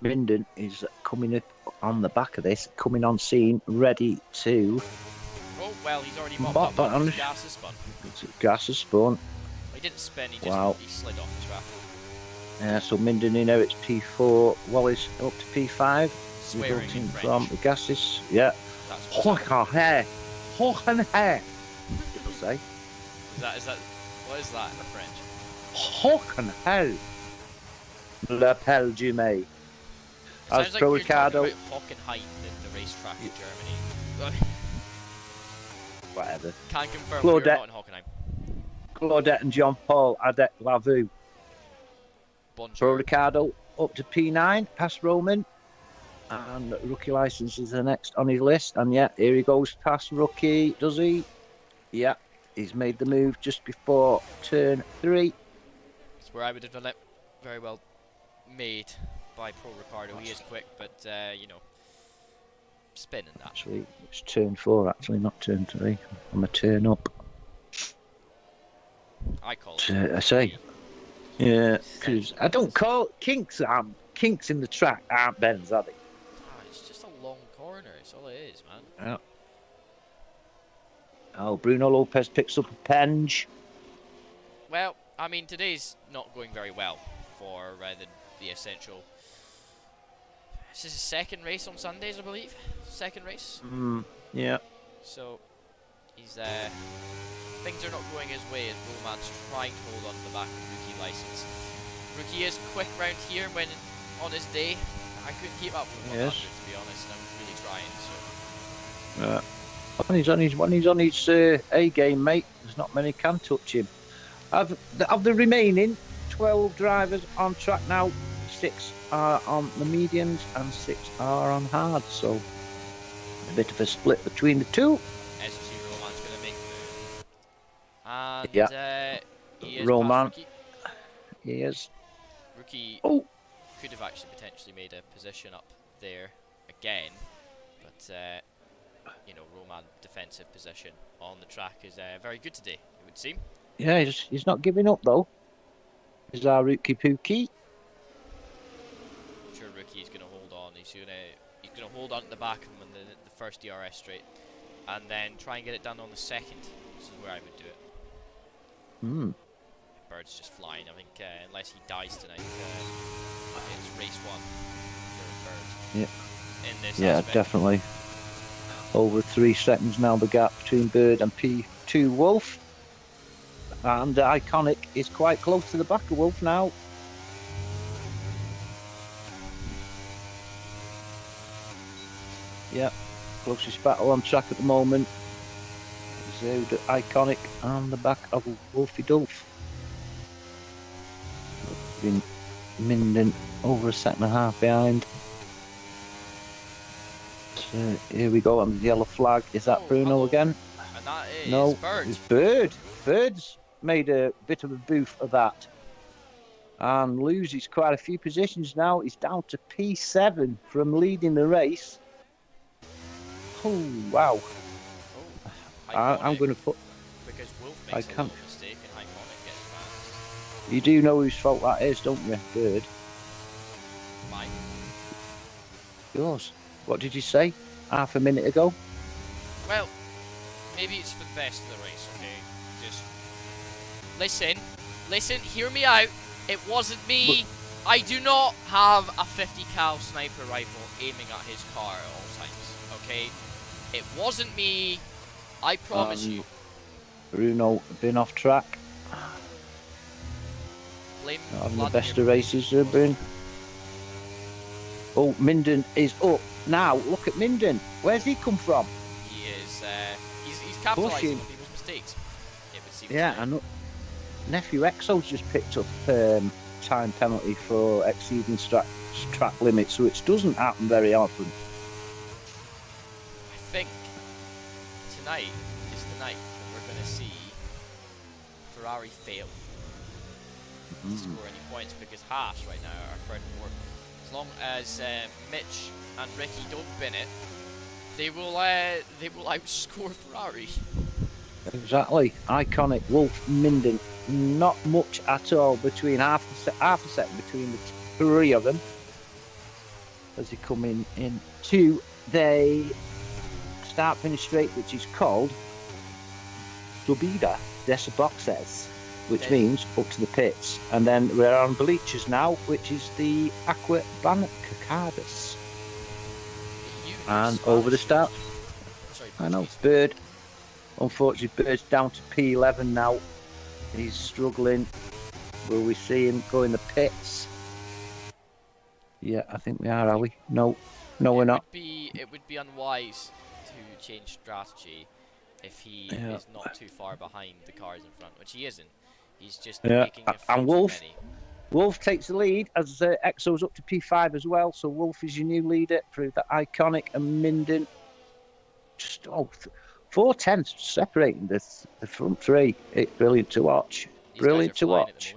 [SPEAKER 1] Minden is coming up on the back of this, coming on scene, ready to.
[SPEAKER 2] Oh well, he's already mopped up on Gas has spun.
[SPEAKER 1] Gas has spun.
[SPEAKER 2] He didn't spin, he just he slid off the track.
[SPEAKER 1] Yeah, so Minden inherits P4, Wallace up to P5.
[SPEAKER 2] Swearing in French.
[SPEAKER 1] From the gases, yeah. Hock'n'hair. Hock'n'hair, people say.
[SPEAKER 2] Is that, what is that in French?
[SPEAKER 1] Hock'n'hair. L'appel du May. As
[SPEAKER 2] Sounds
[SPEAKER 1] Pro
[SPEAKER 2] like
[SPEAKER 1] Ricardo.
[SPEAKER 2] you're talking about Hockenheim in the racetrack in Germany.
[SPEAKER 1] Whatever.
[SPEAKER 2] Can confirm
[SPEAKER 1] Claudette,
[SPEAKER 2] we're not in Hockenheim.
[SPEAKER 1] Claudette and John Paul, Adek Lavu.
[SPEAKER 2] Bonjour.
[SPEAKER 1] Pro Ricardo up to P9, past Roman. And Rookie license is the next on his list. And yeah, here he goes past Rookie. Does he? Yeah, he's made the move just before turn 3.
[SPEAKER 2] It's where I would have done it. Very well made by Pro Ricardo. He is quick, but you know, spinning that.
[SPEAKER 1] Actually, it's turn 4, actually, not turn 3. I'm a turn up.
[SPEAKER 2] I call it.
[SPEAKER 1] I say. Yeah, because I don't call kinks. Kinks in the track aren't bends, are they?
[SPEAKER 2] It's just a long corner. It's all it is, man.
[SPEAKER 1] Yeah. Oh, Bruno Lopez picks up a penge.
[SPEAKER 2] Well, I mean, today's not going very well for the essential. This is his 2nd race on Sundays, I believe. 2nd race.
[SPEAKER 1] Yeah.
[SPEAKER 2] So he's things are not going his way as Roman's trying to hold on to the back of Rookie license. Rookie is quick round here when on his day. I couldn't keep up with 100 to be honest, and I'm really trying. So.
[SPEAKER 1] When he's on his A game, mate, there's not many can touch him. Of the remaining 12 drivers on track now, 6 are on the mediums and 6 are on hard, so a bit of a split between the 2.
[SPEAKER 2] As you see, Roman's going to make the move. And he is
[SPEAKER 1] Roman.
[SPEAKER 2] Rookie.
[SPEAKER 1] He is.
[SPEAKER 2] Rookie could have actually potentially made a position up there again, but you know, Roman defensive position on the track is very good today, it would seem.
[SPEAKER 1] Yeah, he's not giving up though. Is our Rookie Pookie?
[SPEAKER 2] I'm sure Rookie is going to hold on. He's going to hold on to the back of him on the first DRS straight, and then try and get it done on the 2nd. This is where I would do it. Bird's just flying. I think unless he dies tonight, it's race 1 for Bird.
[SPEAKER 1] Yeah.
[SPEAKER 2] In this
[SPEAKER 1] Yeah,
[SPEAKER 2] aspect.
[SPEAKER 1] definitely. Over 3 seconds now, the gap between Bird and P2 Wolf. And Iconic is quite close to the back of Wolf now. Yeah, closest battle on track at the moment. Zood Iconic on the back of Wolfie Dolph. Been Minden over a second and a half behind. So here we go on the yellow flag. Is that Bruno
[SPEAKER 2] hello.
[SPEAKER 1] again?
[SPEAKER 2] And that is
[SPEAKER 1] No,
[SPEAKER 2] Bird.
[SPEAKER 1] it's Bird. Bird's made a bit of a booth of that. And loses quite a few positions now. He's down to P7 from leading the race. Oh, wow. I'm going to put...
[SPEAKER 2] Because Wolf makes a little mistake and Iconic gets past.
[SPEAKER 1] You do know whose fault that is, don't you, Bird?
[SPEAKER 2] Mine.
[SPEAKER 1] Yours. What did you say half a minute ago?
[SPEAKER 2] Well, maybe it's for the best of the race, okay? Just listen, hear me out. It wasn't me. I do not have a 50 cal sniper rifle aiming at his car at all times, okay? It wasn't me. I promise you.
[SPEAKER 1] Bruno been off track.
[SPEAKER 2] Blame
[SPEAKER 1] Not having the best of races, Bruno. Oh, Minden is up now. Look at Minden. Where's he come from?
[SPEAKER 2] He is. He's capitalising on people's mistakes. It would seem.
[SPEAKER 1] Yeah, and nephew Exo's just picked up time penalty for exceeding track limits, which doesn't happen very often.
[SPEAKER 2] I think tonight is the night that we're going to see Ferrari fail to score any points, because Haas right now are third and fourth. As long as Mitch and Ricky don't bin it, they will outscore Ferrari.
[SPEAKER 1] Exactly. Iconic, Wolf, Minden. Not much at all between half a second between the 3 of them. As they come in 2, they start finish straight, which is called Subida des Boxes, which means up to the pits. And then we're on bleachers now, which is the Aqua Bancadas. And over the start. I know, Bird. Unfortunately, Bird's down to P11 now. He's struggling. Will we see him go in the pits? Yeah, I think we are we? No, we're not.
[SPEAKER 2] It would be unwise to change strategy if he is not too far behind the cars in front, which he isn't. He's just making a few
[SPEAKER 1] and
[SPEAKER 2] Wolf,
[SPEAKER 1] Wolf takes the lead as Exo's up to P5 as well. So Wolf is your new leader through the Iconic and Minden. Just 4/10 separating the front 3. It's brilliant to watch. Brilliant to watch.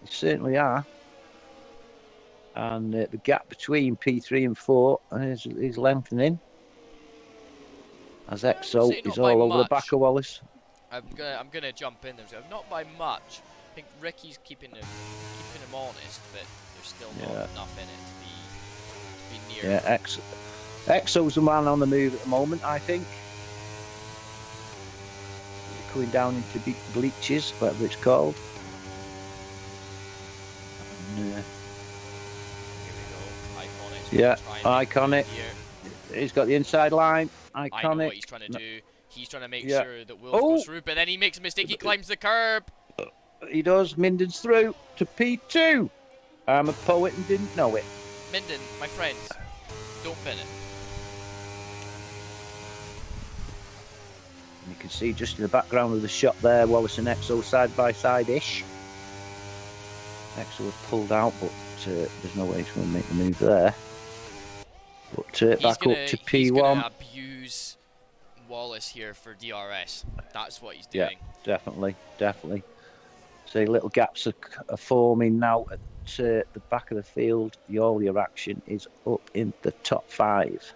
[SPEAKER 1] They certainly are. And the gap between P3 and 4 is lengthening. As Exo is all over the back of Wallace.
[SPEAKER 2] I'm gonna jump in there. So not by much. I think Ricky's keeping him honest, but there's still not enough in it to be near.
[SPEAKER 1] Yeah, Exo's the man on the move at the moment, I think. Going down into bleachers, whatever it's called. And,
[SPEAKER 2] here we go. Iconic.
[SPEAKER 1] Yeah, Iconic. He's got the inside line. Iconic.
[SPEAKER 2] I know what he's trying to do. He's trying to make sure that Wolf goes through, but then he makes a mistake. He climbs the curb.
[SPEAKER 1] He does. Minden's through to P2. I'm a poet and didn't know it.
[SPEAKER 2] Minden, my friends, don't bin it.
[SPEAKER 1] You can see just in the background of the shot there, Wallace and Exo side by side-ish. Exo was pulled out, but there's no way he's going to make the move there. But back up to P1.
[SPEAKER 2] He's going to abuse Wallace here for DRS. That's what he's doing.
[SPEAKER 1] Yeah, definitely. So little gaps are forming now at the back of the field. All your action is up in the top 5.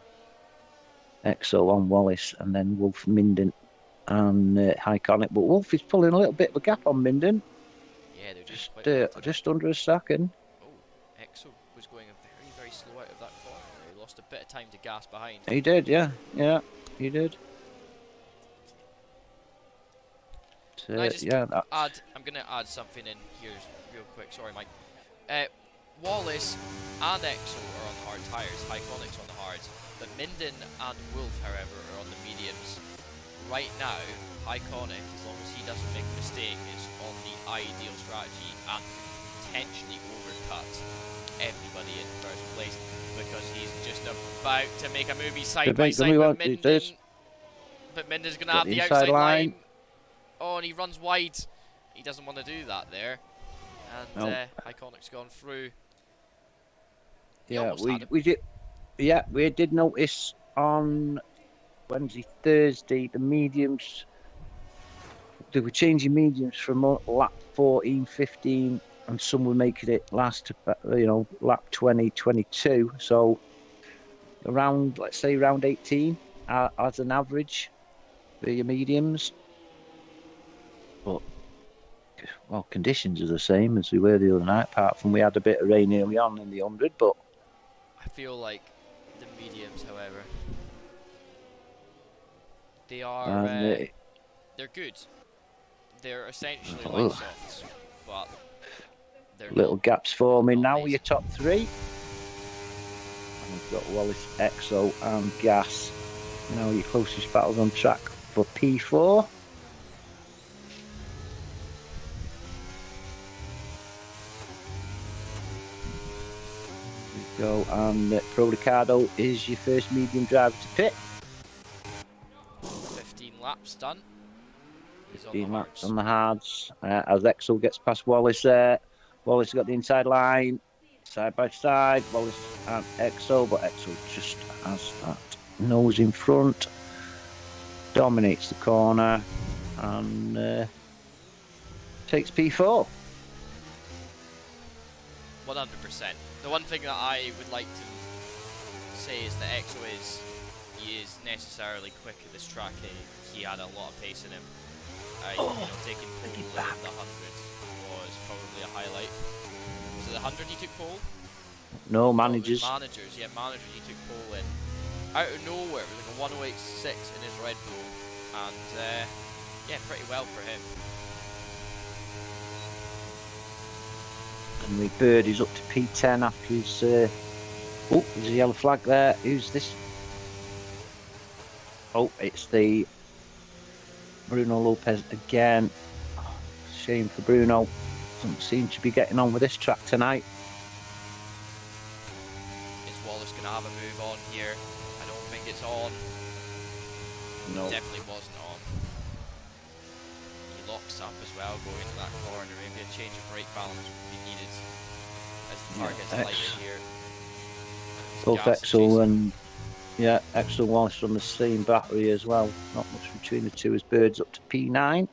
[SPEAKER 1] Exo on Wallace, and then Wolf, Minden and Iconic. But Wolf is pulling a little bit of a gap on Minden.
[SPEAKER 2] Yeah, they're
[SPEAKER 1] just under a second.
[SPEAKER 2] Oh, Exo was going very, very slow out of that corner. He lost a bit of time to gas behind.
[SPEAKER 1] He did, yeah, he did.
[SPEAKER 2] Can I just
[SPEAKER 1] yeah, that's
[SPEAKER 2] add? I'm gonna add something in here real quick. Sorry, Mike. Wallace and Exo are on the hard tires. Hyconic's on the hards, but Minden and Wolf, however, are on the mediums. Right now, Hyconic, as long as he doesn't make a mistake, is on the ideal strategy and potentially overcut everybody in first place because he's just about to make a movie side by side with Minden. But Minden's gonna have the outside line. Oh, and he runs wide. He doesn't want to do that there. And Hyconic's gone through.
[SPEAKER 1] Yeah, we did. Yeah, we did notice on Wednesday, Thursday, the mediums. They were changing mediums from lap 14, 15, and some were making it last, lap 20, 22. So around, let's say, round 18 as an average for your mediums. But well, conditions are the same as we were the other night, apart from we had a bit of rain early on in the 100. But
[SPEAKER 2] I feel like the mediums, however, they are they're good. They're essentially like softs, but they're
[SPEAKER 1] little gaps forming now with
[SPEAKER 2] amazing.
[SPEAKER 1] your top three. And we've got Wallace, Exo, and Gas. Now your closest battles on track for P4. Go, and Pro Ricardo is your first medium driver to pit.
[SPEAKER 2] 15 laps done. He's
[SPEAKER 1] 15 laps on the hards. As Exo gets past Wallace there. Wallace got the inside line, side by side. Wallace and Exo, but Exo just has that nose in front. Dominates the corner and takes P4.
[SPEAKER 2] 100%. The one thing that I would like to say is that Exo is necessarily quick at this track. He had a lot of pace in him. Taking pole in the 100 was probably a highlight. Was it the 100 he took pole?
[SPEAKER 1] No, managers.
[SPEAKER 2] Managers, yeah, managers he took pole in. Out of nowhere, it was like a 108.6 in his Red Bull. And, yeah, pretty well for him.
[SPEAKER 1] And the Bird is up to P10 after his... there's a yellow flag there. Who's this? Oh, it's the Bruno Lopez again. Oh, shame for Bruno. Doesn't seem to be getting on with this track tonight.
[SPEAKER 2] Is Wallace going to have a move on here? I don't think it's on.
[SPEAKER 1] No.
[SPEAKER 2] It definitely wasn't on. He locks up as well going into that corner. Maybe a change of brake balance would be needed as the car gets lighter here.
[SPEAKER 1] Both Exo and Exo and Wallace on the same battery as well. Not much between the two as Bird's up to P9.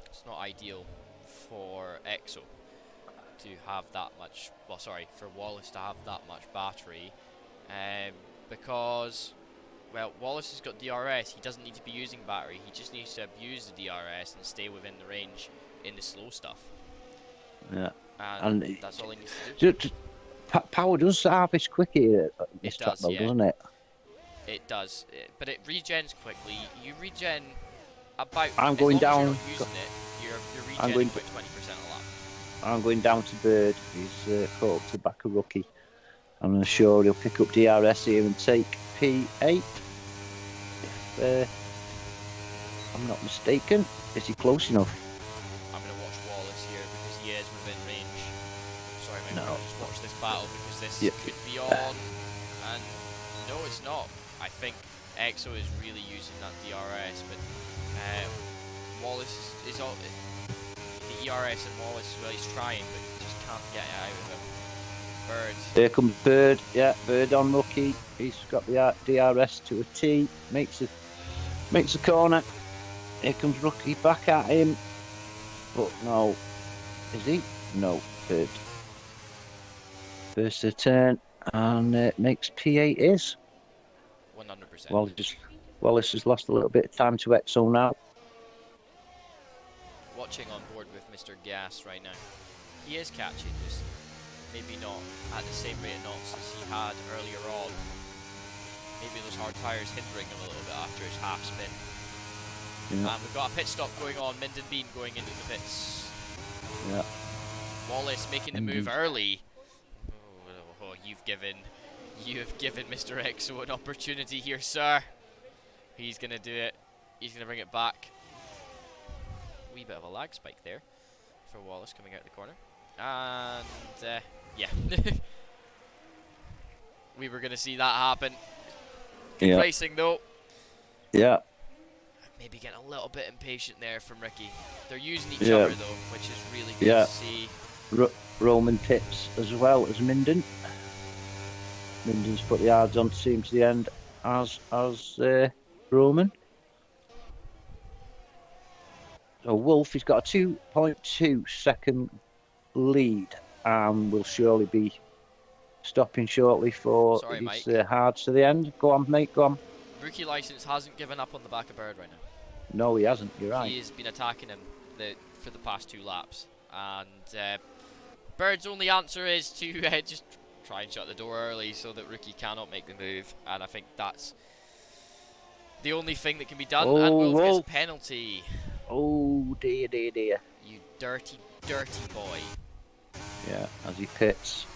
[SPEAKER 2] It's not ideal for Exo to have that much, well sorry, for Wallace to have that much battery because, well, Wallace has got DRS, he doesn't need to be using battery, he just needs to abuse the DRS and stay within the range in the slow stuff.
[SPEAKER 1] Yeah.
[SPEAKER 2] And that's all he needs to do.
[SPEAKER 1] Power does harvest quick here at this track though, doesn't it?
[SPEAKER 2] It does, but it regens quickly. You regen about,
[SPEAKER 1] I'm going down.
[SPEAKER 2] You're not using it, you're regenning about 20% a lap.
[SPEAKER 1] I'm going down to Bird. He's caught up to back a rookie. I'm sure he'll pick up DRS here and take P8. If I'm not mistaken. Is he close enough?
[SPEAKER 2] I'm going to watch Wallace here because he is within range. Sorry, mate, I'll just watch this battle because this could be on. And no, it's not. I think Exo is really using that DRS, but Wallace is all. The ERS and Wallace is really trying, but just can't get it out of him. Bird.
[SPEAKER 1] Here comes Bird. Yeah, Bird on rookie. He's got the DRS to a T. Makes a corner. Here comes rookie back at him. But no. Is he? No. Bird. First to turn and makes P8 is.
[SPEAKER 2] 100%.
[SPEAKER 1] Wallace has lost a little bit of time to Exo now.
[SPEAKER 2] Watching on board with Mr. Gas right now. He is catching, just maybe not at the same rate of knots as he had earlier on. Maybe those hard tyres hindering him a little bit after his half spin.
[SPEAKER 1] Yeah.
[SPEAKER 2] And we've got a pit stop going on. Minden Bean going into the pits.
[SPEAKER 1] Yeah.
[SPEAKER 2] Wallace making the move early. Oh, you've given Mr. Exo an opportunity here, sir. He's gonna do it. He's gonna bring it back. Wee bit of a lag spike there for Wallace coming out the corner. And yeah, we were gonna see that happen. Good racing though.
[SPEAKER 1] Yeah.
[SPEAKER 2] Maybe getting a little bit impatient there from Ricky. They're using each other though, which is really good to see.
[SPEAKER 1] Roman tips as well as Minden. Minden's put the odds on team to the end as Roman. So Wolf, he's got a 2.2 second lead and will surely be stopping shortly for his hards to the end. Go on, mate, go on.
[SPEAKER 2] Rookie license hasn't given up on the back of Bird right now.
[SPEAKER 1] No, he hasn't, you're right.
[SPEAKER 2] He has been attacking him for the past 2 laps. And Bird's only answer is to just try and shut the door early so that Rookie cannot make the move. And I think that's the only thing that can be done. And Wolf gets a penalty.
[SPEAKER 1] Oh, dear, dear, dear.
[SPEAKER 2] You dirty, dirty boy.
[SPEAKER 1] Yeah, as he pits.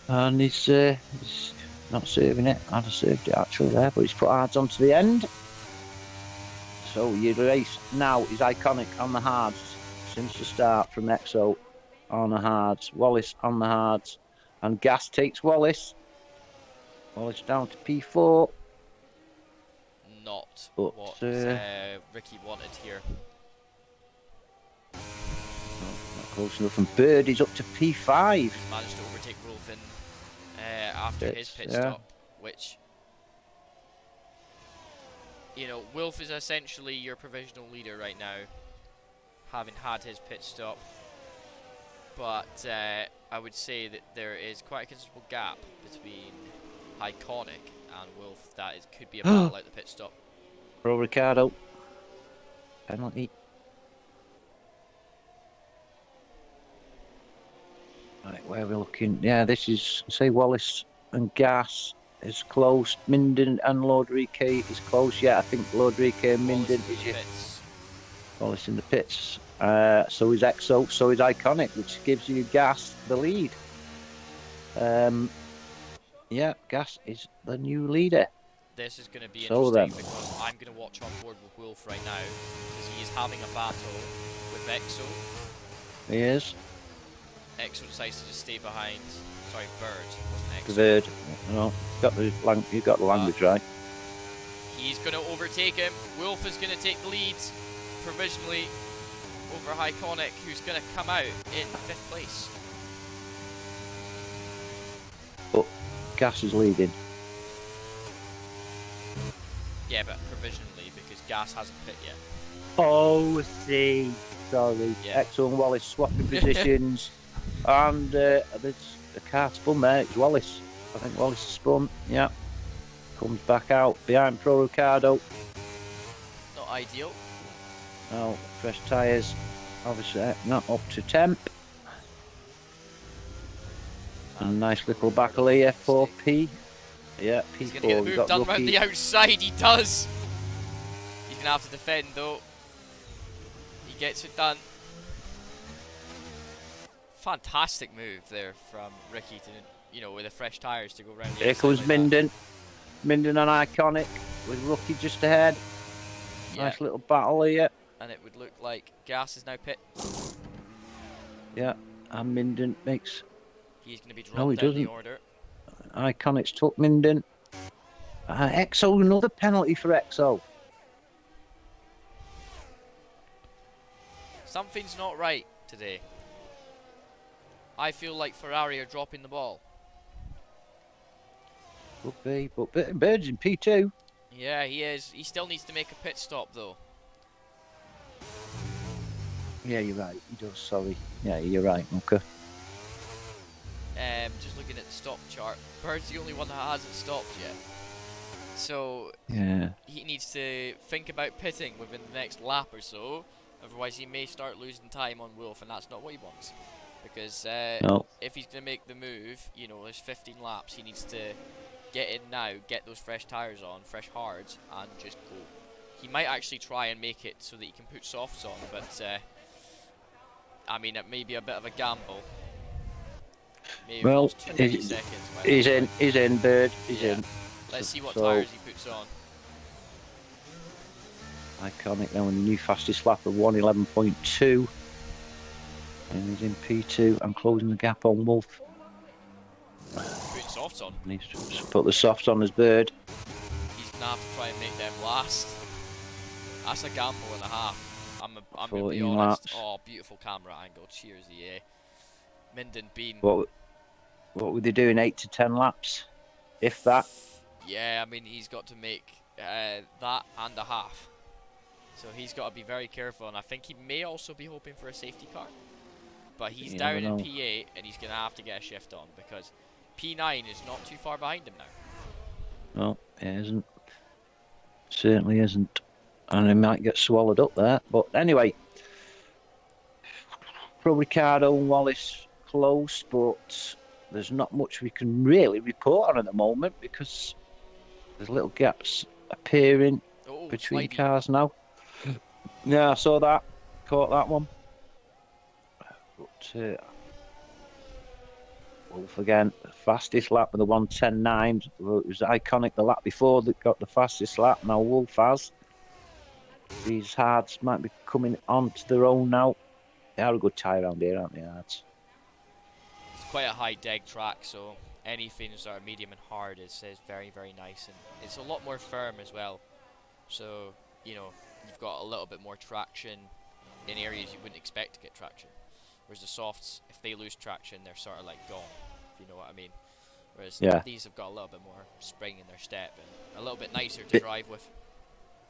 [SPEAKER 1] And he's not saving it. I'd have saved it actually there, but he's put hards onto the end. So your race now is iconic on the hards since the start from Exo on the hards. Wallace on the hards. And Gas takes Wallace. Wallace down to P4.
[SPEAKER 2] Not what Ricky wanted here.
[SPEAKER 1] Not close enough. And Bird is up to P5.
[SPEAKER 2] He's managed to overtake Rolfin after his pit stop, which, you know, Wolf is essentially your provisional leader right now, having had his pit stop. But I would say that there is quite a considerable gap between Iconic and Wolf. That could be a battle out the pit stop.
[SPEAKER 1] Pro Ricardo. Penalty. Right, where are we looking? Yeah, this is, say, Wallace and Gas is close. Minden and Lordrique is close. Yeah, I think Lordrique and Minden is your Wallace in the pits. So is Exo, so is Iconic, which gives you Gas the lead. Yeah, Gas is the new leader.
[SPEAKER 2] This is going to be interesting because I'm going to watch on board with Wolf right now because he is having a battle with Exo.
[SPEAKER 1] He is.
[SPEAKER 2] Exo decides to just stay behind. Sorry, Bird, wasn't Exo.
[SPEAKER 1] Bird. No, you got the language right.
[SPEAKER 2] He's going to overtake him. Wolf is going to take the lead provisionally over Iconic, who's going to come out in 5th place.
[SPEAKER 1] But Gas is leading.
[SPEAKER 2] Yeah, but provisionally because Gas hasn't pit yet.
[SPEAKER 1] Oh, see. Sorry. Yeah. Exo and Wallace swapping positions. And there's a car spun there. It's Wallace. I think Wallace spun. Yeah. Comes back out behind Pro Ricardo.
[SPEAKER 2] Not ideal.
[SPEAKER 1] No, fresh tyres. Obviously not up to temp. And nice little battle here, 4P. Yeah, P4.
[SPEAKER 2] He's going to get the move done round the outside. He does. He's going to have to defend though. He gets it done. Fantastic move there from Ricky to, you know, with the fresh tyres to go round the outside. Here comes
[SPEAKER 1] Minden. Minden and Iconic with Rookie just ahead.
[SPEAKER 2] Yeah.
[SPEAKER 1] Nice little battle here.
[SPEAKER 2] And it would look like Gas is now pit.
[SPEAKER 1] Yeah, and Minden makes...
[SPEAKER 2] He's going to be dropped down the order.
[SPEAKER 1] Iconic's took Minden. Exo, another penalty for Exo.
[SPEAKER 2] Something's not right today. I feel like Ferrari are dropping the ball.
[SPEAKER 1] Could be, but Bird's in P2.
[SPEAKER 2] Yeah, he is. He still needs to make a pit stop though.
[SPEAKER 1] Yeah, you're right. He does, sorry. Yeah, you're right, okay.
[SPEAKER 2] Just looking at the stop chart, Bird's the only one that hasn't stopped yet. So
[SPEAKER 1] yeah,
[SPEAKER 2] he needs to think about pitting within the next lap or so. Otherwise, he may start losing time on Wolf, and that's not what he wants. Because if he's going to make the move, you know, there's 15 laps, he needs to get in now, get those fresh tyres on, fresh hards, and just go. He might actually try and make it so that he can put softs on, but I mean, it may be a bit of a gamble. Maybe
[SPEAKER 1] Well,
[SPEAKER 2] falls too many seconds by
[SPEAKER 1] he's
[SPEAKER 2] that
[SPEAKER 1] in.
[SPEAKER 2] point.
[SPEAKER 1] He's in, Bird. He's
[SPEAKER 2] Yeah.
[SPEAKER 1] in.
[SPEAKER 2] Let's see what
[SPEAKER 1] So
[SPEAKER 2] tyres he puts on.
[SPEAKER 1] Iconic now in the new fastest lap of 1:11.2, and he's in P2 and closing the gap on Wolf.
[SPEAKER 2] Putting softs on.
[SPEAKER 1] And he's put the softs on his Bird.
[SPEAKER 2] He's gonna have to try and make them last. That's a gamble and a half. I'm gonna be
[SPEAKER 1] 14
[SPEAKER 2] honest.
[SPEAKER 1] laps.
[SPEAKER 2] Oh, beautiful camera angle. Cheers, EA. Minden Bean.
[SPEAKER 1] What would they do in 8 to 10 laps, if that?
[SPEAKER 2] Yeah, I mean he's got to make that and a half. So he's got to be very careful, and I think he may also be hoping for a safety car. But he's down in P8, and he's gonna have to get a shift on because P9 is not too far behind him now.
[SPEAKER 1] No, it isn't. Certainly isn't. And he might get swallowed up there. But anyway, Pro Ricardo and Wallace close, but there's not much we can really report on at the moment because there's little gaps appearing between
[SPEAKER 2] slidey.
[SPEAKER 1] cars now. Yeah, I saw that. Caught that one. But Wolf again, fastest lap with the 1:10.9. It was Iconic the lap before that got the fastest lap. Now Wolf has. These hards might be coming onto their own now. They are a good tyre around here, aren't they, hards?
[SPEAKER 2] It's quite a high deg track, so anything that are medium and hard is very, very nice, and it's a lot more firm as well. So, you know, you've got a little bit more traction in areas you wouldn't expect to get traction. Whereas the softs, if they lose traction, they're sort of like gone, if you know what I mean. Whereas these have got a little bit more spring in their step and a little bit nicer to drive with.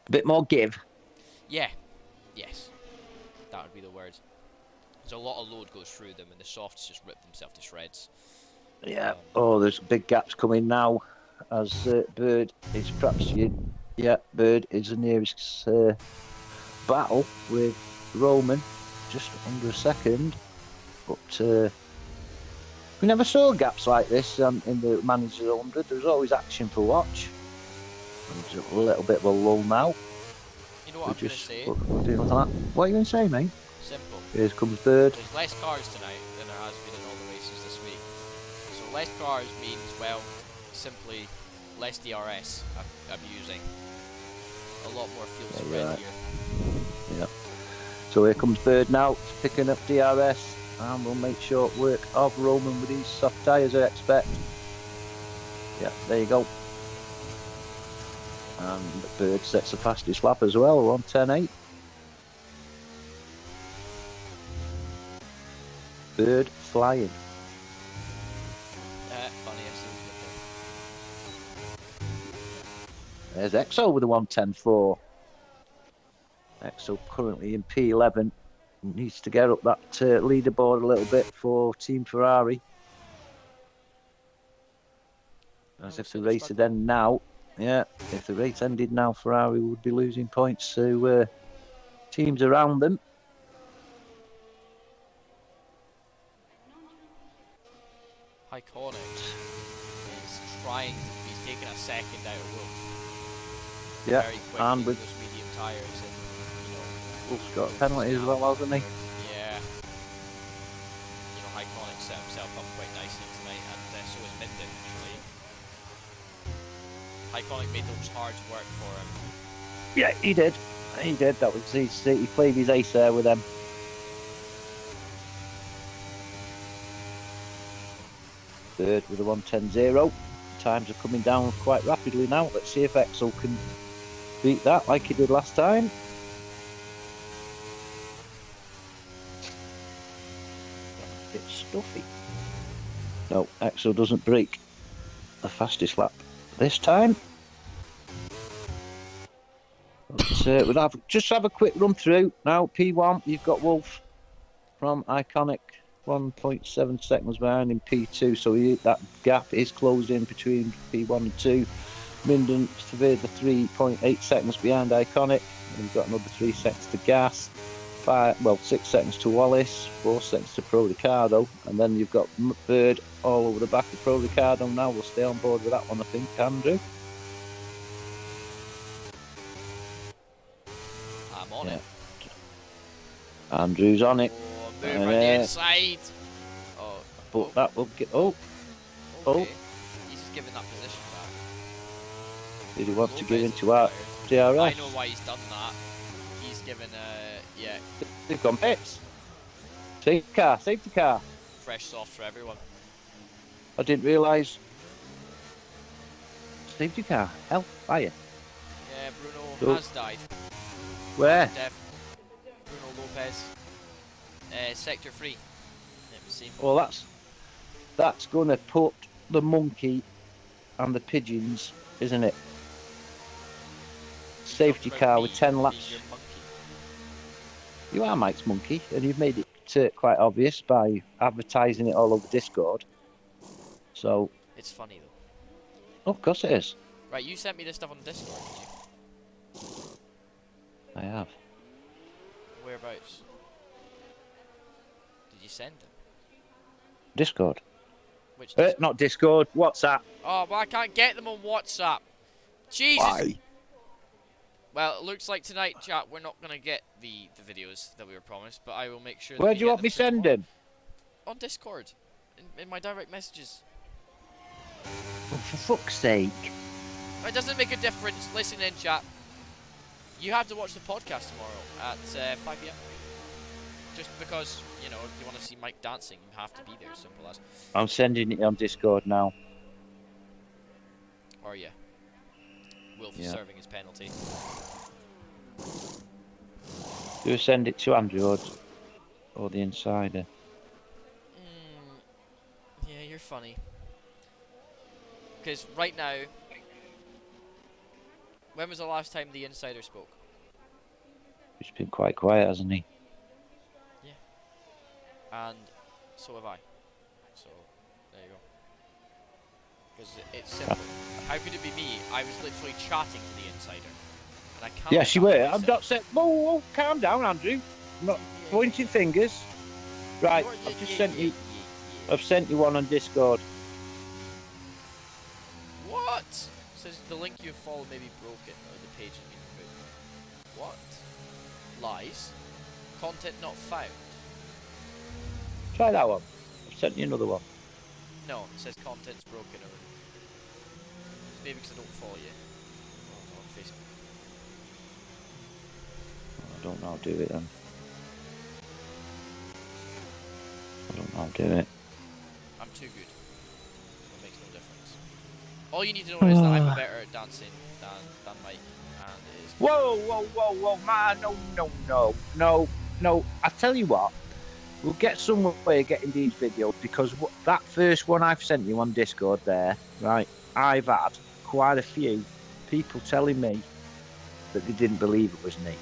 [SPEAKER 1] A bit more give.
[SPEAKER 2] Yeah. Yes. That would be the word. There's a lot of load goes through them, and the softs just rip themselves to shreds.
[SPEAKER 1] Yeah. There's big gaps coming now as Bird is perhaps Bird is the nearest battle with Roman, just under a second. But we never saw gaps like this in the Manager's 100. There's always action for watch. And there's a little bit of a lull now.
[SPEAKER 2] You know what I'm going to say?
[SPEAKER 1] What are you going to say, mate?
[SPEAKER 2] Simple.
[SPEAKER 1] Here comes Bird.
[SPEAKER 2] There's less cars tonight than there has been in all the races this week. So less cars means, well, simply less DRS abusing. A lot more fuel spread here.
[SPEAKER 1] Yeah. So here comes Bird now, picking up DRS, and we'll make short work of Roman with these soft tyres, I expect. Yeah, there you go. And Bird sets the fastest lap as well, 1:10.8. Bird flying.
[SPEAKER 2] Funny, I see.
[SPEAKER 1] There's Exo with the 1:10.4. Exo currently in P11. Needs to get up that leaderboard a little bit for Team Ferrari. As if the race had ended now. Yeah, if the race ended now, Ferrari would be losing points to teams around them.
[SPEAKER 2] Iconic is he's taking a second out of Wolf.
[SPEAKER 1] Yeah,
[SPEAKER 2] very quickly
[SPEAKER 1] and with
[SPEAKER 2] those medium tyres, and you know,
[SPEAKER 1] Wolf's got a penalty as well, hasn't he?
[SPEAKER 2] Yeah. You know, Iconic set himself up quite nicely tonight, and so is Minden actually. Iconic made those hards work for him.
[SPEAKER 1] Yeah, he did. He did. That was he played his ace there with them. Third with a 1:10.0. Times are coming down quite rapidly now. Let's see if Exo can beat that like he did last time. A bit stuffy. No, Exo doesn't break the fastest lap this time. But we'll just have a quick run through now. P1, you've got Wolf from Iconic, 1.7 seconds behind in P2, so that gap is closing between P1 and 2. Minden surveyed the 3.8 seconds behind Iconic, and you've got another 3 seconds to Gas, 6 seconds to Wallace, 4 seconds to Pro Ricardo, and then you've got Bird all over the back of Pro Ricardo now. We'll stay on board with that one, I think, Andrew.
[SPEAKER 2] I'm on
[SPEAKER 1] Yeah.
[SPEAKER 2] it.
[SPEAKER 1] Andrew's on it.
[SPEAKER 2] Oh, move around the inside. Oh,
[SPEAKER 1] But that will get. Oh,
[SPEAKER 2] okay. He's just giving that position back.
[SPEAKER 1] did he want to give
[SPEAKER 2] Lopez
[SPEAKER 1] into our
[SPEAKER 2] is
[SPEAKER 1] DRS?
[SPEAKER 2] I know why he's done that. He's given, yeah.
[SPEAKER 1] They've gone pits. Safety car.
[SPEAKER 2] Fresh soft for everyone.
[SPEAKER 1] I didn't realise. Safety car. Hell, fire.
[SPEAKER 2] Yeah, Bruno has died.
[SPEAKER 1] Where?
[SPEAKER 2] Death. Bruno Lopez. Sector 3. Seen.
[SPEAKER 1] Well, that's gonna put the monkey and the pigeons, isn't it? Safety car with 10 laps. You are Mike's monkey, and you've made it quite obvious by advertising it all over Discord. So
[SPEAKER 2] it's funny though.
[SPEAKER 1] Oh, of course it is.
[SPEAKER 2] Right, you sent me this stuff on Discord, did you?
[SPEAKER 1] I have.
[SPEAKER 2] Whereabouts? Did you send them?
[SPEAKER 1] Discord.
[SPEAKER 2] Which Discord?
[SPEAKER 1] Not Discord, WhatsApp.
[SPEAKER 2] Oh, well, I can't get them on WhatsApp. Jesus!
[SPEAKER 1] Why?
[SPEAKER 2] Well, it looks like tonight, chat, we're not going to get the videos that we were promised, but I will make sure
[SPEAKER 1] Where do you want me sending?
[SPEAKER 2] On Discord. In my direct messages.
[SPEAKER 1] Oh, for fuck's sake.
[SPEAKER 2] It doesn't make a difference. Listen in, chat. You have to watch the podcast tomorrow at 5 PM. Just because, you know, if you want to see Mike dancing, you have to be there. Simple as.
[SPEAKER 1] I'm sending it on Discord now.
[SPEAKER 2] Or yeah. Wolf
[SPEAKER 1] Yeah.
[SPEAKER 2] serving his penalty.
[SPEAKER 1] Do you send it to Andrew or the Insider?
[SPEAKER 2] Yeah, you're funny. Because right now, when was the last time the Insider spoke?
[SPEAKER 1] He's been quite quiet, hasn't he?
[SPEAKER 2] Yeah. And so have I. So, there you go. Because it's simple. How could it be me? I was literally chatting to the Insider. And I can't.
[SPEAKER 1] Yes, you were. I'm not saying. Whoa, calm down, Andrew. I'm not pointing fingers. Right, I've just sent you. I've sent you one on Discord.
[SPEAKER 2] What? It says the link you followed may be broken, or the page has been removed. What? Lies. Content not found.
[SPEAKER 1] Try that one. I've sent you another one.
[SPEAKER 2] No, it says content's broken. Or maybe because I don't follow you on Facebook.
[SPEAKER 1] I don't know how to do it then. I don't know how to do it.
[SPEAKER 2] I'm too good. It makes no difference. All you need to know is that I'm better at dancing than Mike, and it is.
[SPEAKER 1] Whoa, man! No! I tell you what, we'll get some way of getting these videos because that first one I've sent you on Discord there, right? I've had quite a few people telling me that they didn't believe it was me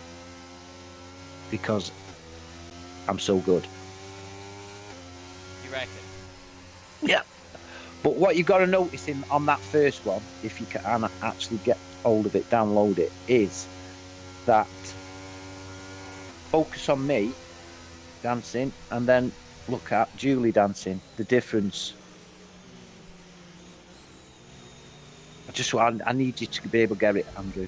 [SPEAKER 1] because I'm so good.
[SPEAKER 2] You reckon?
[SPEAKER 1] Yeah. But what you got to notice on that first one, if you can actually get hold of it, download it, is that focus on me dancing and then look at Julie dancing. The difference. I need you to be able to get it, Andrew.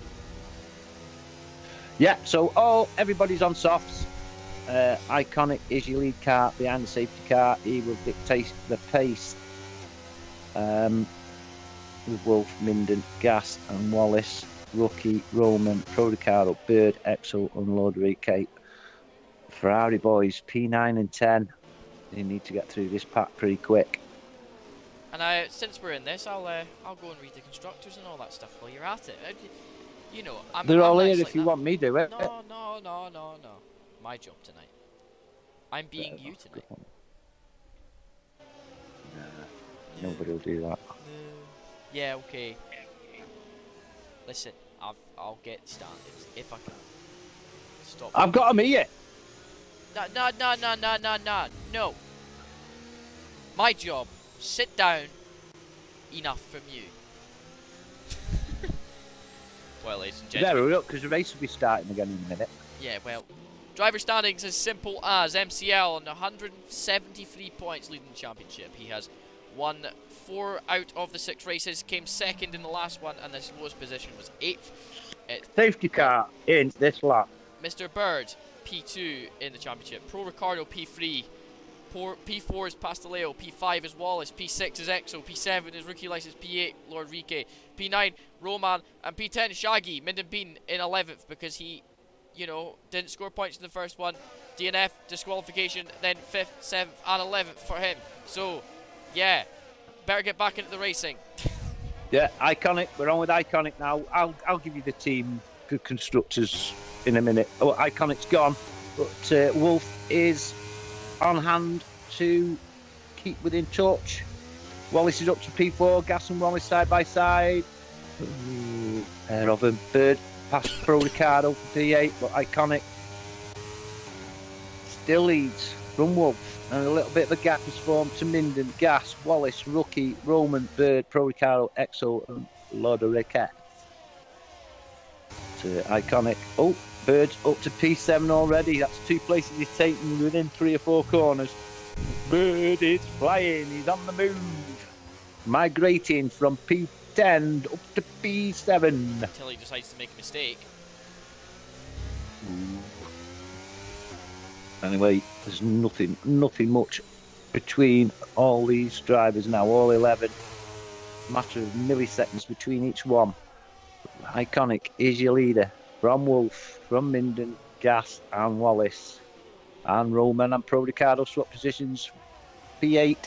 [SPEAKER 1] Yeah. So everybody's on softs. Iconic is your lead car behind the safety car. He will dictate the pace. With Wolf, Minden, Gas and Wallace, Rookie, Roman, Prodicaro, Bird, Exel and Lordry, Cape. Ferrari boys, P9 and 10. You need to get through this pack pretty quick.
[SPEAKER 2] And since we're in this, I'll go and read the constructors and all that stuff while you're at it. You know,
[SPEAKER 1] They're all
[SPEAKER 2] I'm
[SPEAKER 1] here
[SPEAKER 2] nice
[SPEAKER 1] if
[SPEAKER 2] like
[SPEAKER 1] you
[SPEAKER 2] that.
[SPEAKER 1] want me to, it.
[SPEAKER 2] No. My job tonight. I'm being you tonight.
[SPEAKER 1] Nah, nobody will do that.
[SPEAKER 2] Yeah, okay. Listen, I'll get standards if I can stop.
[SPEAKER 1] I've got them here.
[SPEAKER 2] No. My job. Sit down. Enough from you. Well, ladies and gentlemen.
[SPEAKER 1] There we go, because the race will be starting again in a minute.
[SPEAKER 2] Yeah, well, driver standings as simple as MCL on 173 points leading the championship. He has won 4 out of the 6 races, came second in the last one, and his lowest position was 8th.
[SPEAKER 1] Safety car in this lap.
[SPEAKER 2] Mr. Bird, P2 in the championship. Pro Ricardo, P3. P4 is Pasteleo, P5 is Wallace, P6 is Exo, P7 is Rookie License, P8 Lord Rike, P9 Roman, and P10 Shaggy. Minden Bean in 11th because he, you know, didn't score points in the first one. DNF, disqualification, then 5th, 7th, and 11th for him. So, yeah, better get back into the racing.
[SPEAKER 1] Yeah, Iconic. We're on with Iconic now. I'll give you the team constructors in a minute. Oh, Iconic's gone, but Wolf is on hand to keep within touch. Wallace is up to P4. Gas and Wallace side by side. Pair of them. Bird past Pro Ricardo for P8, but Iconic still leads from Wolf. And a little bit of a gap has formed to Minden, Gas, Wallace, Rookie, Roman, Bird, Pro Ricardo, Exo, and Lord of Riquet. To Iconic. Oh, Bird's up to P7 already. That's 2 places he's taken within 3 or 4 corners. Bird is flying. He's on the move. Migrating from P10 up to P7.
[SPEAKER 2] Until he decides to make a mistake.
[SPEAKER 1] Anyway, there's nothing much between all these drivers now, all 11. Matter of milliseconds between each one. Iconic is your leader. From Wolf, from Minden, Gas and Wallace. And Roman and Pro Ricardo swap positions. P8.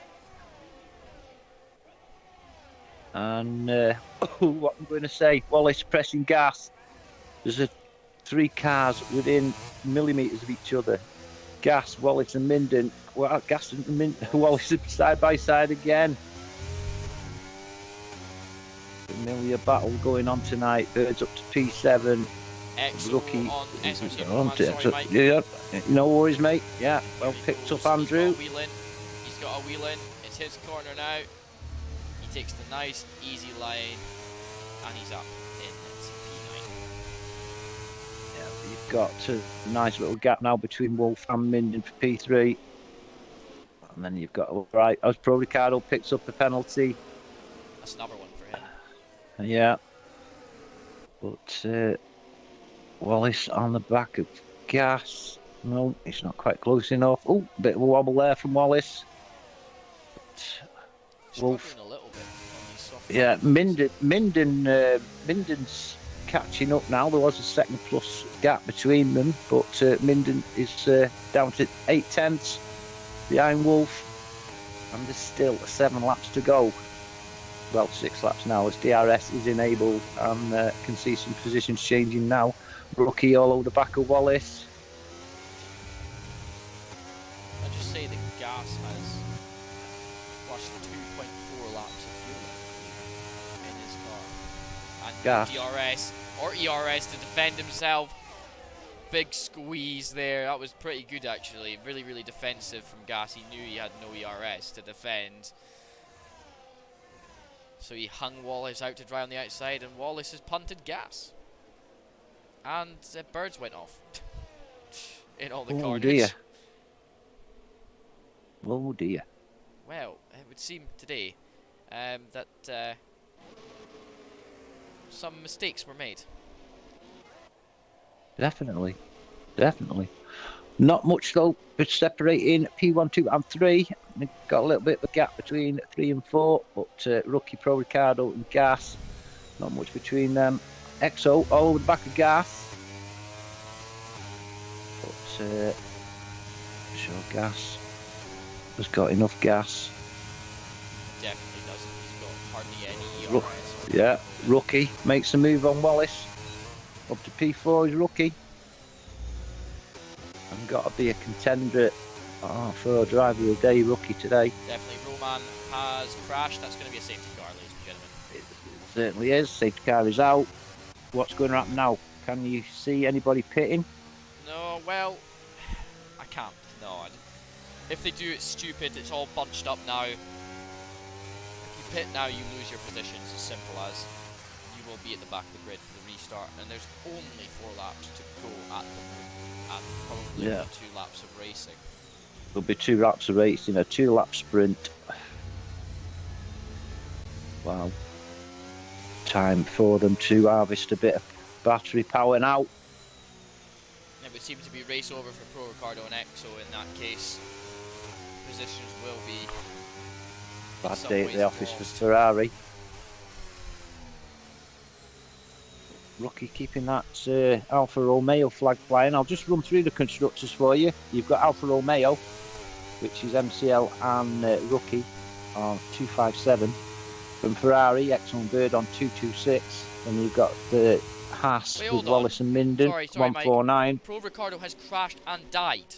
[SPEAKER 1] And what I'm going to say, Wallace pressing Gas. There's 3 cars within millimetres of each other. Gas, Wallace and Minden. Well, Gas and Wallace side by side again. Familiar battle going on tonight. Birds up to P7.
[SPEAKER 2] Rookie on SRC. Sorry, Mike.
[SPEAKER 1] Yeah, no worries, mate. Yeah, well picked up, Andrew.
[SPEAKER 2] He's got a wheel in. It's his corner now. He takes the nice, easy line, and he's up in P9.
[SPEAKER 1] Yeah, you've got a nice little gap now between Wolf and Minden for P3. And then you've got, right, as Pro Ricardo picks up the penalty.
[SPEAKER 2] That's another one for him.
[SPEAKER 1] Yeah. But Wallace on the back of Gas. No, it's not quite close enough. Oh, bit of a wobble there from Wallace. But Wolf.
[SPEAKER 2] A little bit on these soft
[SPEAKER 1] Yeah, Minden's catching up now. There was a second plus gap between them, but Minden is down to 8/10 behind Wolf, and there's still 7 laps to go. Well, 6 laps now as DRS is enabled, and can see some positions changing now. Rookie all over the back of Wallace.
[SPEAKER 2] I just say that Gas has flushed 2.4 laps of fuel in his car, and
[SPEAKER 1] Gas.
[SPEAKER 2] DRS or ERS to defend himself. Big squeeze there. That was pretty good actually. Really, really defensive from Gas. He knew he had no ERS to defend. So he hung Wallace out to dry on the outside, and Wallace has punted Gas. And Birds went off in all the corners.
[SPEAKER 1] Dear. Oh dear.
[SPEAKER 2] Well, it would seem today that some mistakes were made.
[SPEAKER 1] Definitely. Not much though, but separating P1, 2 and 3. We've got a little bit of a gap between 3 and 4, but Rookie, Pro Ricardo and Gas, not much between them. Exo all over the back of Gas. But sure, Gas has got enough gas.
[SPEAKER 2] Definitely doesn't. He's got hardly any ERS.
[SPEAKER 1] Yeah, Rookie makes a move on Wallace. Up to P4 is Rookie. And got to be a contender for driver of the day, Rookie today.
[SPEAKER 2] Definitely. Roman has crashed. That's going to be a safety car, ladies and gentlemen.
[SPEAKER 1] It certainly is. Safety car is out. What's going to happen now? Can you see anybody pitting?
[SPEAKER 2] No, well, I can't. No. If they do, it's stupid. It's all bunched up now. If you pit now, you lose your positions. As simple as you will be at the back of the grid for the restart. And there's only 4 laps to go at the moment. And probably 2 laps of racing.
[SPEAKER 1] There'll be 2 laps of racing, a 2-lap sprint. Wow. Time for them to harvest a bit of battery power now.
[SPEAKER 2] Yeah, seem to be race over for Pro Ricardo and Exo. In that case, positions will be
[SPEAKER 1] Bad
[SPEAKER 2] some
[SPEAKER 1] day at
[SPEAKER 2] ways
[SPEAKER 1] the office for
[SPEAKER 2] lost.
[SPEAKER 1] Ferrari. Rookie keeping that Alfa Romeo flag flying. I'll just run through the constructors for you. You've got Alfa Romeo, which is MCL and Rookie on 257. From Ferrari, Exxon Bird on 226. And you've got the Haas
[SPEAKER 2] Wait,
[SPEAKER 1] with
[SPEAKER 2] hold on.
[SPEAKER 1] Wallace and Minden,
[SPEAKER 2] Sorry, Mike.
[SPEAKER 1] 149.
[SPEAKER 2] Pro Ricardo has crashed and died.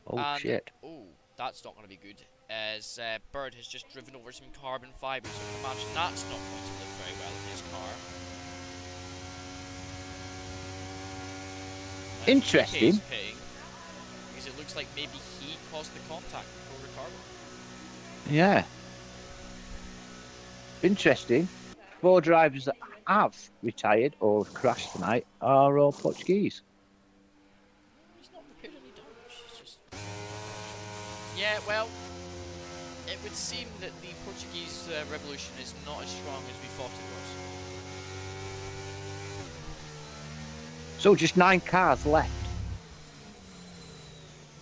[SPEAKER 1] Oh,
[SPEAKER 2] And,
[SPEAKER 1] shit.
[SPEAKER 2] oh, that's not going to be good. As Bird has just driven over some carbon fibres, so I can imagine that's not going to look very well in his car.
[SPEAKER 1] Interesting.
[SPEAKER 2] Pitting, because it looks like maybe he caused the contact with Pro Ricardo.
[SPEAKER 1] Yeah. Interesting. 4 drivers that have retired or have crashed tonight are all Portuguese.
[SPEAKER 2] He's not repaired any damage. He's just... Yeah, well, it would seem that the Portuguese revolution is not as strong as we thought it was.
[SPEAKER 1] So just 9 cars left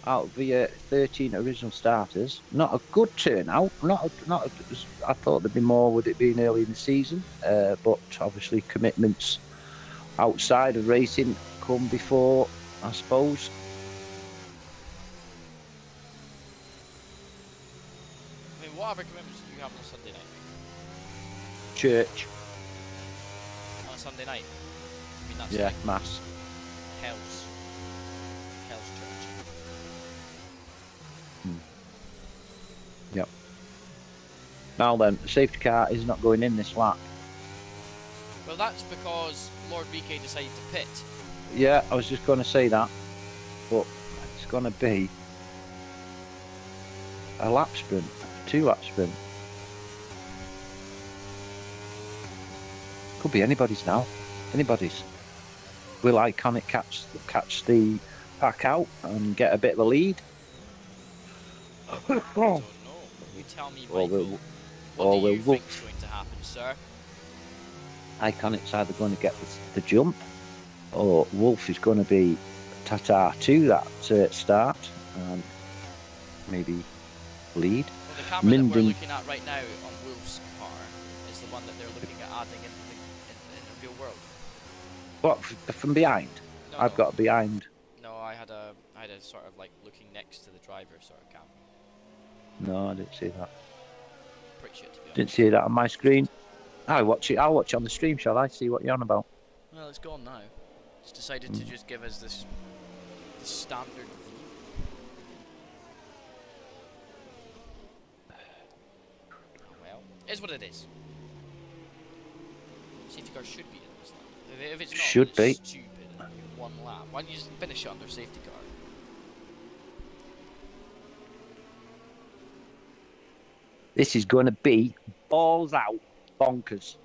[SPEAKER 1] out of the 13 original starters. Not a good turnout. I thought there'd be more with it being early in the season, but obviously commitments outside of racing come before, I suppose.
[SPEAKER 2] I mean, what other commitments do you have on a Sunday night?
[SPEAKER 1] Church.
[SPEAKER 2] On a Sunday night? I mean, that's
[SPEAKER 1] Yeah,
[SPEAKER 2] like
[SPEAKER 1] mass.
[SPEAKER 2] Hell's church.
[SPEAKER 1] Yep. Now then, the safety car is not going in this lap.
[SPEAKER 2] Well, that's because Lord VK decided to pit.
[SPEAKER 1] Yeah, I was just going to say that, but it's going to be a lap sprint, 2 lap sprint. Could be anybody's now. Anybody's. Will Iconic catch the pack out and get a bit of a lead?
[SPEAKER 2] I don't know. You tell me, Michael. What do you think is going to happen, sir?
[SPEAKER 1] Iconic's either going to get the jump, or Wolf is going to be Tata to that start and maybe lead.
[SPEAKER 2] Well, the camera that we're looking at right now on Wolf's car is the one that they're looking at adding in the real world.
[SPEAKER 1] What, from behind?
[SPEAKER 2] No,
[SPEAKER 1] I've got behind.
[SPEAKER 2] No, I had a sort of like looking next to the driver sort of cam.
[SPEAKER 1] No, I didn't see that.
[SPEAKER 2] Pretty shit, to be honest.
[SPEAKER 1] Didn't see that on my screen. I'll watch it on the stream, shall I? See what you're on about.
[SPEAKER 2] Well, it's gone now. It's decided to just give us this standard view. Oh well, it's what it is. Safety car should be in this lap. If it's not,
[SPEAKER 1] Should
[SPEAKER 2] it's
[SPEAKER 1] be.
[SPEAKER 2] stupid. One lap. Why don't you just finish it under safety car?
[SPEAKER 1] This is going to be balls out bonkers.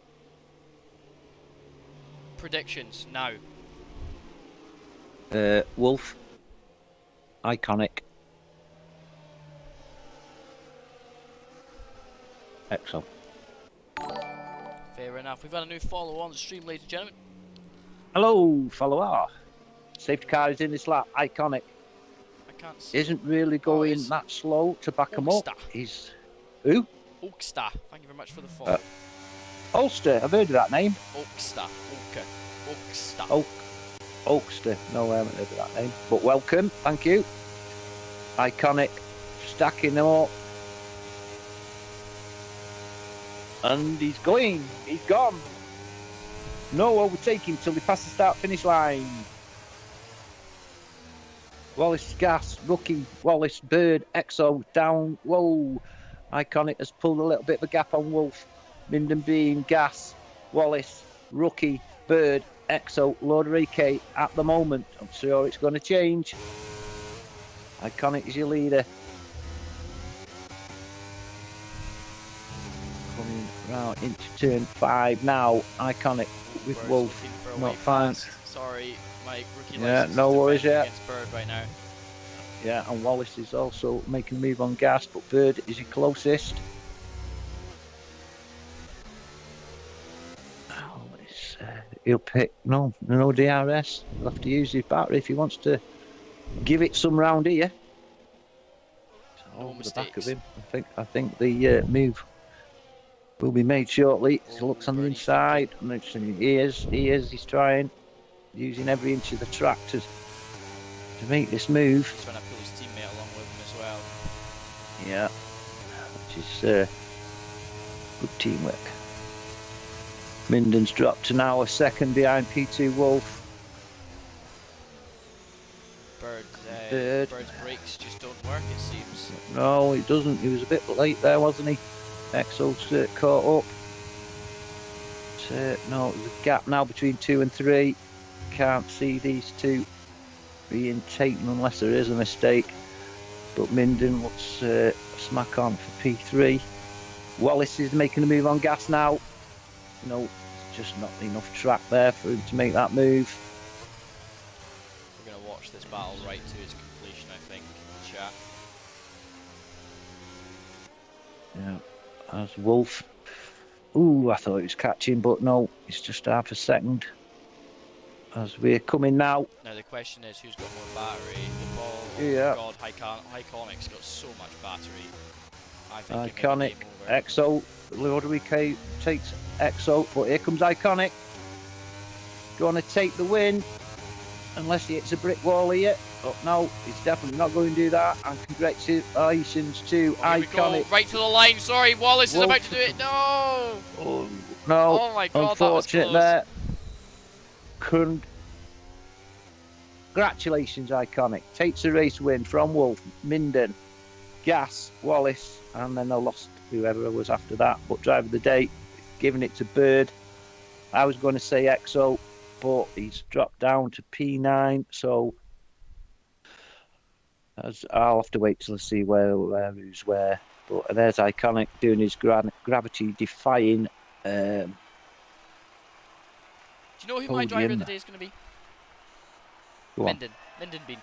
[SPEAKER 2] Predictions now.
[SPEAKER 1] Wolf, Iconic, Exo.
[SPEAKER 2] Fair enough. We've had a new follow on the stream, ladies and gentlemen.
[SPEAKER 1] Hello, follower. Safety car is in this lap. Iconic
[SPEAKER 2] I can't see.
[SPEAKER 1] isn't really going that slow to back him up. He's who?
[SPEAKER 2] Oakstar. Thank you very much for the follow.
[SPEAKER 1] Ulster. I've heard of that name.
[SPEAKER 2] Oakstar. Oakstar.
[SPEAKER 1] Oakster. No, I haven't heard of that name. But welcome. Thank you. Iconic. Stacking them up. And he's going. He's gone. No overtaking till he passes the start-finish line. Wallace, Gas, Rookie, Wallace, Bird, Exo, down. Whoa. Iconic has pulled a little bit of a gap on Wolf. Minden Bean, Gas, Wallace, Rookie, Bird, Exo, Lord Rike at the moment. I'm sure it's going to change. Iconic is your leader. Coming round into turn 5 now. Iconic with Wolf. Not fine.
[SPEAKER 2] Sorry, my rookie
[SPEAKER 1] license no worries yet.
[SPEAKER 2] Against Bird right now.
[SPEAKER 1] Yeah, and Wallace is also making a move on Gas, but Bird is your closest. Oh, he'll pick no DRS. He'll have to use his battery if he wants to give it some round here. It's
[SPEAKER 2] No
[SPEAKER 1] over the back of
[SPEAKER 2] mistakes.
[SPEAKER 1] him. I think the move will be made shortly. He looks
[SPEAKER 2] Oh,
[SPEAKER 1] on the
[SPEAKER 2] birdie's thinking.
[SPEAKER 1] inside, and he's trying, using every inch of the track to make this move.
[SPEAKER 2] He's trying to pull his teammate along with him as well.
[SPEAKER 1] Yeah, which is good teamwork. Minden's dropped to now a second behind P2 Wolf.
[SPEAKER 2] Bird's brakes just don't work, it seems.
[SPEAKER 1] No, it doesn't. He was a bit late there, wasn't he? Exo's caught up. No, there's a gap now between 2 and 3. Can't see these two being taken unless there is a mistake. But Minden looks smack on for P3. Wallace is making a move on gas now. No, just not enough track there for him to make that move.
[SPEAKER 2] We're going to watch this battle right to its completion, I think, chat.
[SPEAKER 1] Yeah, as Wolf. Ooh, I thought he was catching, but no, it's just half a second. As we're coming now.
[SPEAKER 2] Now the question is, who's got more battery? The ball. Oh
[SPEAKER 1] yeah.
[SPEAKER 2] God, Hyconic's got so much battery. I think
[SPEAKER 1] Iconic. Exo. What do we takes Exo? But here comes Iconic. Going to take the win. Unless he hits a brick wall here. Oh no, he's definitely not going to do that. And congratulations to Iconic.
[SPEAKER 2] Right to the line. Sorry, Wallace is about to do it. No.
[SPEAKER 1] Oh no.
[SPEAKER 2] Oh my God,
[SPEAKER 1] unfortunate
[SPEAKER 2] that was
[SPEAKER 1] close. There. Congratulations, Iconic. Takes a race win from Wolf, Minden, Gas, Wallace, and then they lost whoever was after that. But driver of the day, giving it to Bird. I was going to say Exo, but he's dropped down to P9. So I'll have to wait till I see who's where. But there's Iconic doing his gravity-defying.
[SPEAKER 2] Do you know who my driver of the day is going to be? Minden Bean.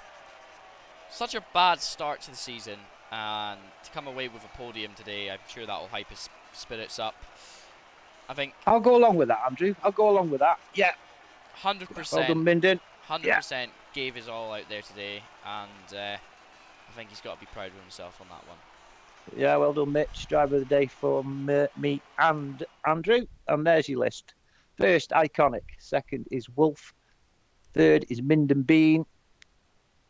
[SPEAKER 2] Such a bad start to the season, and to come away with a podium today, I'm sure that will hype his spirits up. I think
[SPEAKER 1] I'll go along with that, Andrew. I'll go along with that. Yeah.
[SPEAKER 2] 100%.
[SPEAKER 1] Well done, Minden.
[SPEAKER 2] 100% gave his all out there today, and I think he's got to be proud of himself on that one.
[SPEAKER 1] Yeah, well done, Mitch. Driver of the day for me and Andrew. And there's your list. First, Iconic. Second is Wolf. Third is Minden Bean.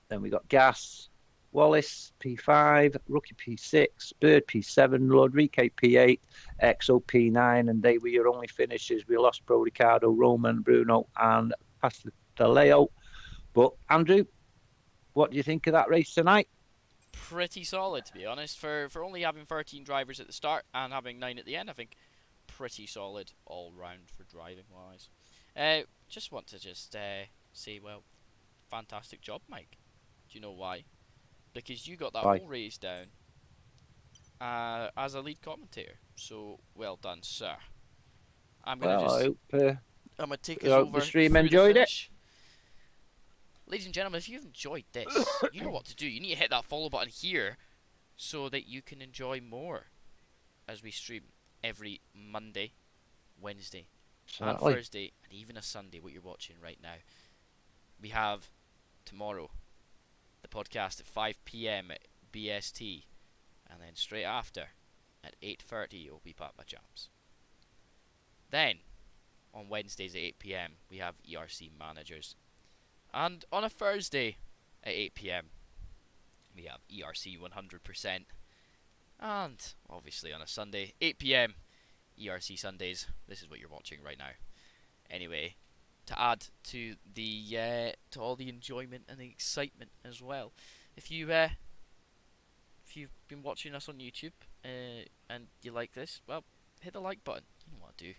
[SPEAKER 1] Then we got Gas, Wallace P5, Rookie P6, Bird P7, Rodrigue P8, Exo P9, and they were your only finishers. We lost Pro Ricardo, Roman, Bruno, and Pastaleo. But Andrew, what do you think of that race tonight?
[SPEAKER 2] Pretty solid, to be honest. For only having 13 drivers at the start and having 9 at the end, I think pretty solid all round for driving wise. Just want to say, well, fantastic job, Mike. Do you know why? Because you got that whole race down as a lead commentator. So well done, sir. I'm gonna take us over.
[SPEAKER 1] The stream enjoyed it.
[SPEAKER 2] Ladies and gentlemen, if you've enjoyed this, you know what to do. You need to hit that follow button here so that you can enjoy more as we stream every Monday, Wednesday, and Thursday, and even a Sunday, what you're watching right now. We have tomorrow the podcast at 5 PM at BST, and then straight after at 8:30 it'll be Papa Jams. Then on Wednesdays at 8 PM we have ERC Managers, and on a Thursday at 8 PM we have ERC 100%, and obviously on a Sunday 8 PM ERC Sundays. This is what you're watching right now. Anyway, to add to the to all the enjoyment and the excitement as well, if you've been watching us on YouTube and you like this, well, hit the like button. You know what to do.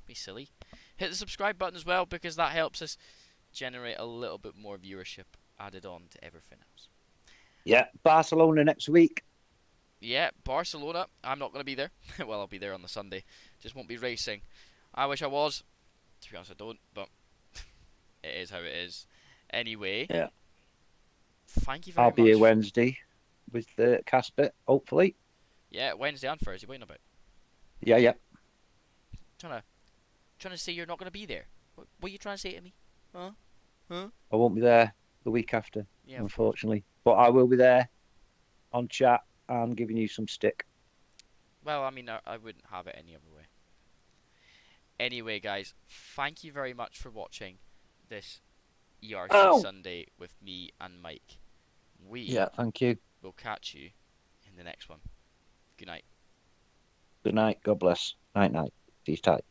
[SPEAKER 2] Be silly. Hit the subscribe button as well, because that helps us generate a little bit more viewership added on to everything else.
[SPEAKER 1] Yeah, Barcelona next week.
[SPEAKER 2] Yeah, Barcelona. I'm not going to be there. Well, I'll be there on the Sunday. Just won't be racing. I wish I was. To be honest, I don't, but it is how it is. Anyway.
[SPEAKER 1] Yeah.
[SPEAKER 2] Thank you very much.
[SPEAKER 1] I'll be here Wednesday with Casper, hopefully.
[SPEAKER 2] Yeah, Wednesday and Thursday. Waiting about.
[SPEAKER 1] Yeah.
[SPEAKER 2] Trying to say you're not going to be there. What are you trying to say to me? Huh? Huh?
[SPEAKER 1] I won't be there the week after,
[SPEAKER 2] Yeah, of course.
[SPEAKER 1] unfortunately, but I will be there on chat and giving you some stick.
[SPEAKER 2] Well, I mean, I wouldn't have it any other way. Anyway, guys, thank you very much for watching this ERC
[SPEAKER 1] Oh,
[SPEAKER 2] Sunday with me and Mike.
[SPEAKER 1] yeah,
[SPEAKER 2] We
[SPEAKER 1] thank you.
[SPEAKER 2] will catch you in the next one. Good night.
[SPEAKER 1] Good night. God bless. Night, night. See you tight.